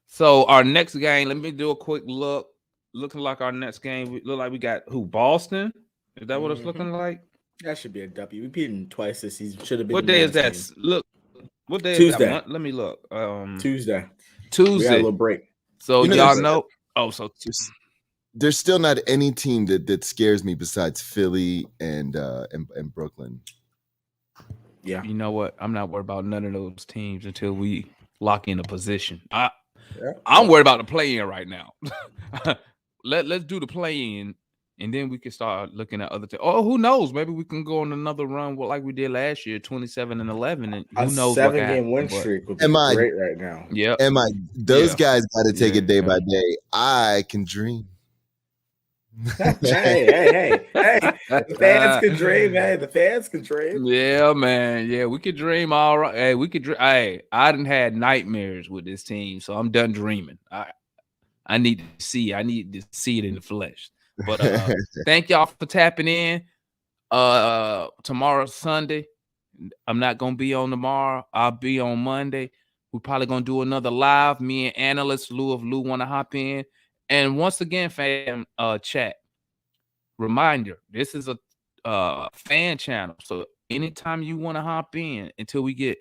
so our next game, let me do a quick look. Looking like our next game, we look like we got Boston? Is that what it's looking like? That should be a W. We beat him twice this season. Should have been. What day is that? Look, what day Tuesday. is that? Let me look. Tuesday. We got a little break. So y'all know. So there's still not any team that scares me besides Philly and Brooklyn. Yeah. You know what? I'm not worried about none of those teams until we lock in a position. I'm worried about the play-in right now. Let's do the play-in. And then we can start looking at other things. Oh, who knows? Maybe we can go on another run like we did last year, 27-11. And who knows? A 7-game win streak would be great right now. Yeah. Those guys got to take it day by day. I can dream. hey. The fans can dream, man. The fans can dream. Yeah, man. Yeah, we could dream all right. Hey, we could dream. Hey, I done had nightmares with this team, so I'm done dreaming. I need to see. I need to see it in the flesh. But thank y'all for tapping in. Tomorrow's Sunday. I'm not gonna be on tomorrow. I'll be on Monday. We're probably gonna do another live. Me and analyst Lou want to hop in. And once again, fam, chat. Reminder: this is a fan channel. So anytime you want to hop in, until we get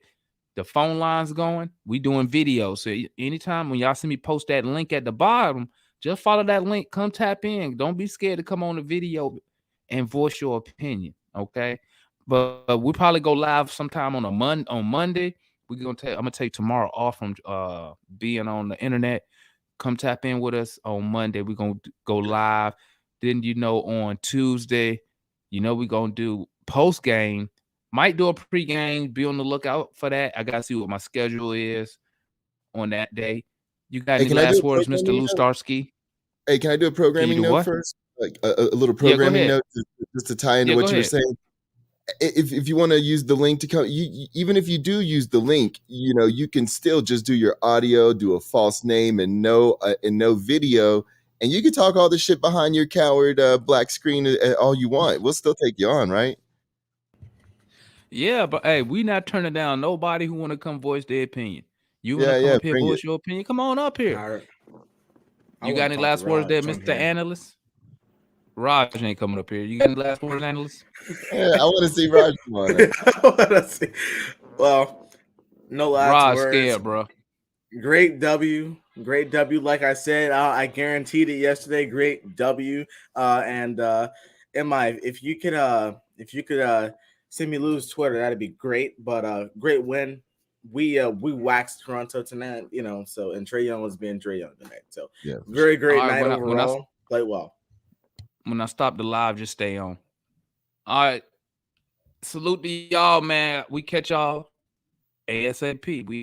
the phone lines going, we doing videos. So anytime when y'all see me post that link at the bottom, just follow that link. Come tap in. Don't be scared to come on the video and voice your opinion. Okay. But we'll probably go live sometime on Monday. I'm gonna take tomorrow off from being on the internet. Come tap in with us on Monday. We're gonna go live. Then on Tuesday, we're gonna do post game. Might do a pregame. Be on the lookout for that. I gotta see what my schedule is on that day. You got any last words, Mr. Lou Starsky? Hey, can I do a programming note first? like a little programming note just to tie into what you were saying. If you want to use the link to come, even if you do use the link, you can still just do your audio, do a false name, and no video, and you can talk all the shit behind your coward black screen all you want. We'll still take you on, right? Yeah, but hey, we not turning down nobody who want to come voice their opinion. You want to come up here, voice your opinion? Come on up here. You got any last words there, Mr. Analyst? Raj ain't coming up here. You got any last words, Analyst? Yeah, I want to see Raj come on. I want to see. Well, no last words. Scared, bro. Great W. Like I said, I guaranteed it yesterday. Great W. If you could send me Lou's Twitter, that'd be great. But great win. We waxed Toronto tonight, So and Trae Young was being Trae Young tonight. So yeah, very great night overall. Played well. When I stop the live, just stay on. All right. Salute to y'all, man. We catch y'all ASAP. We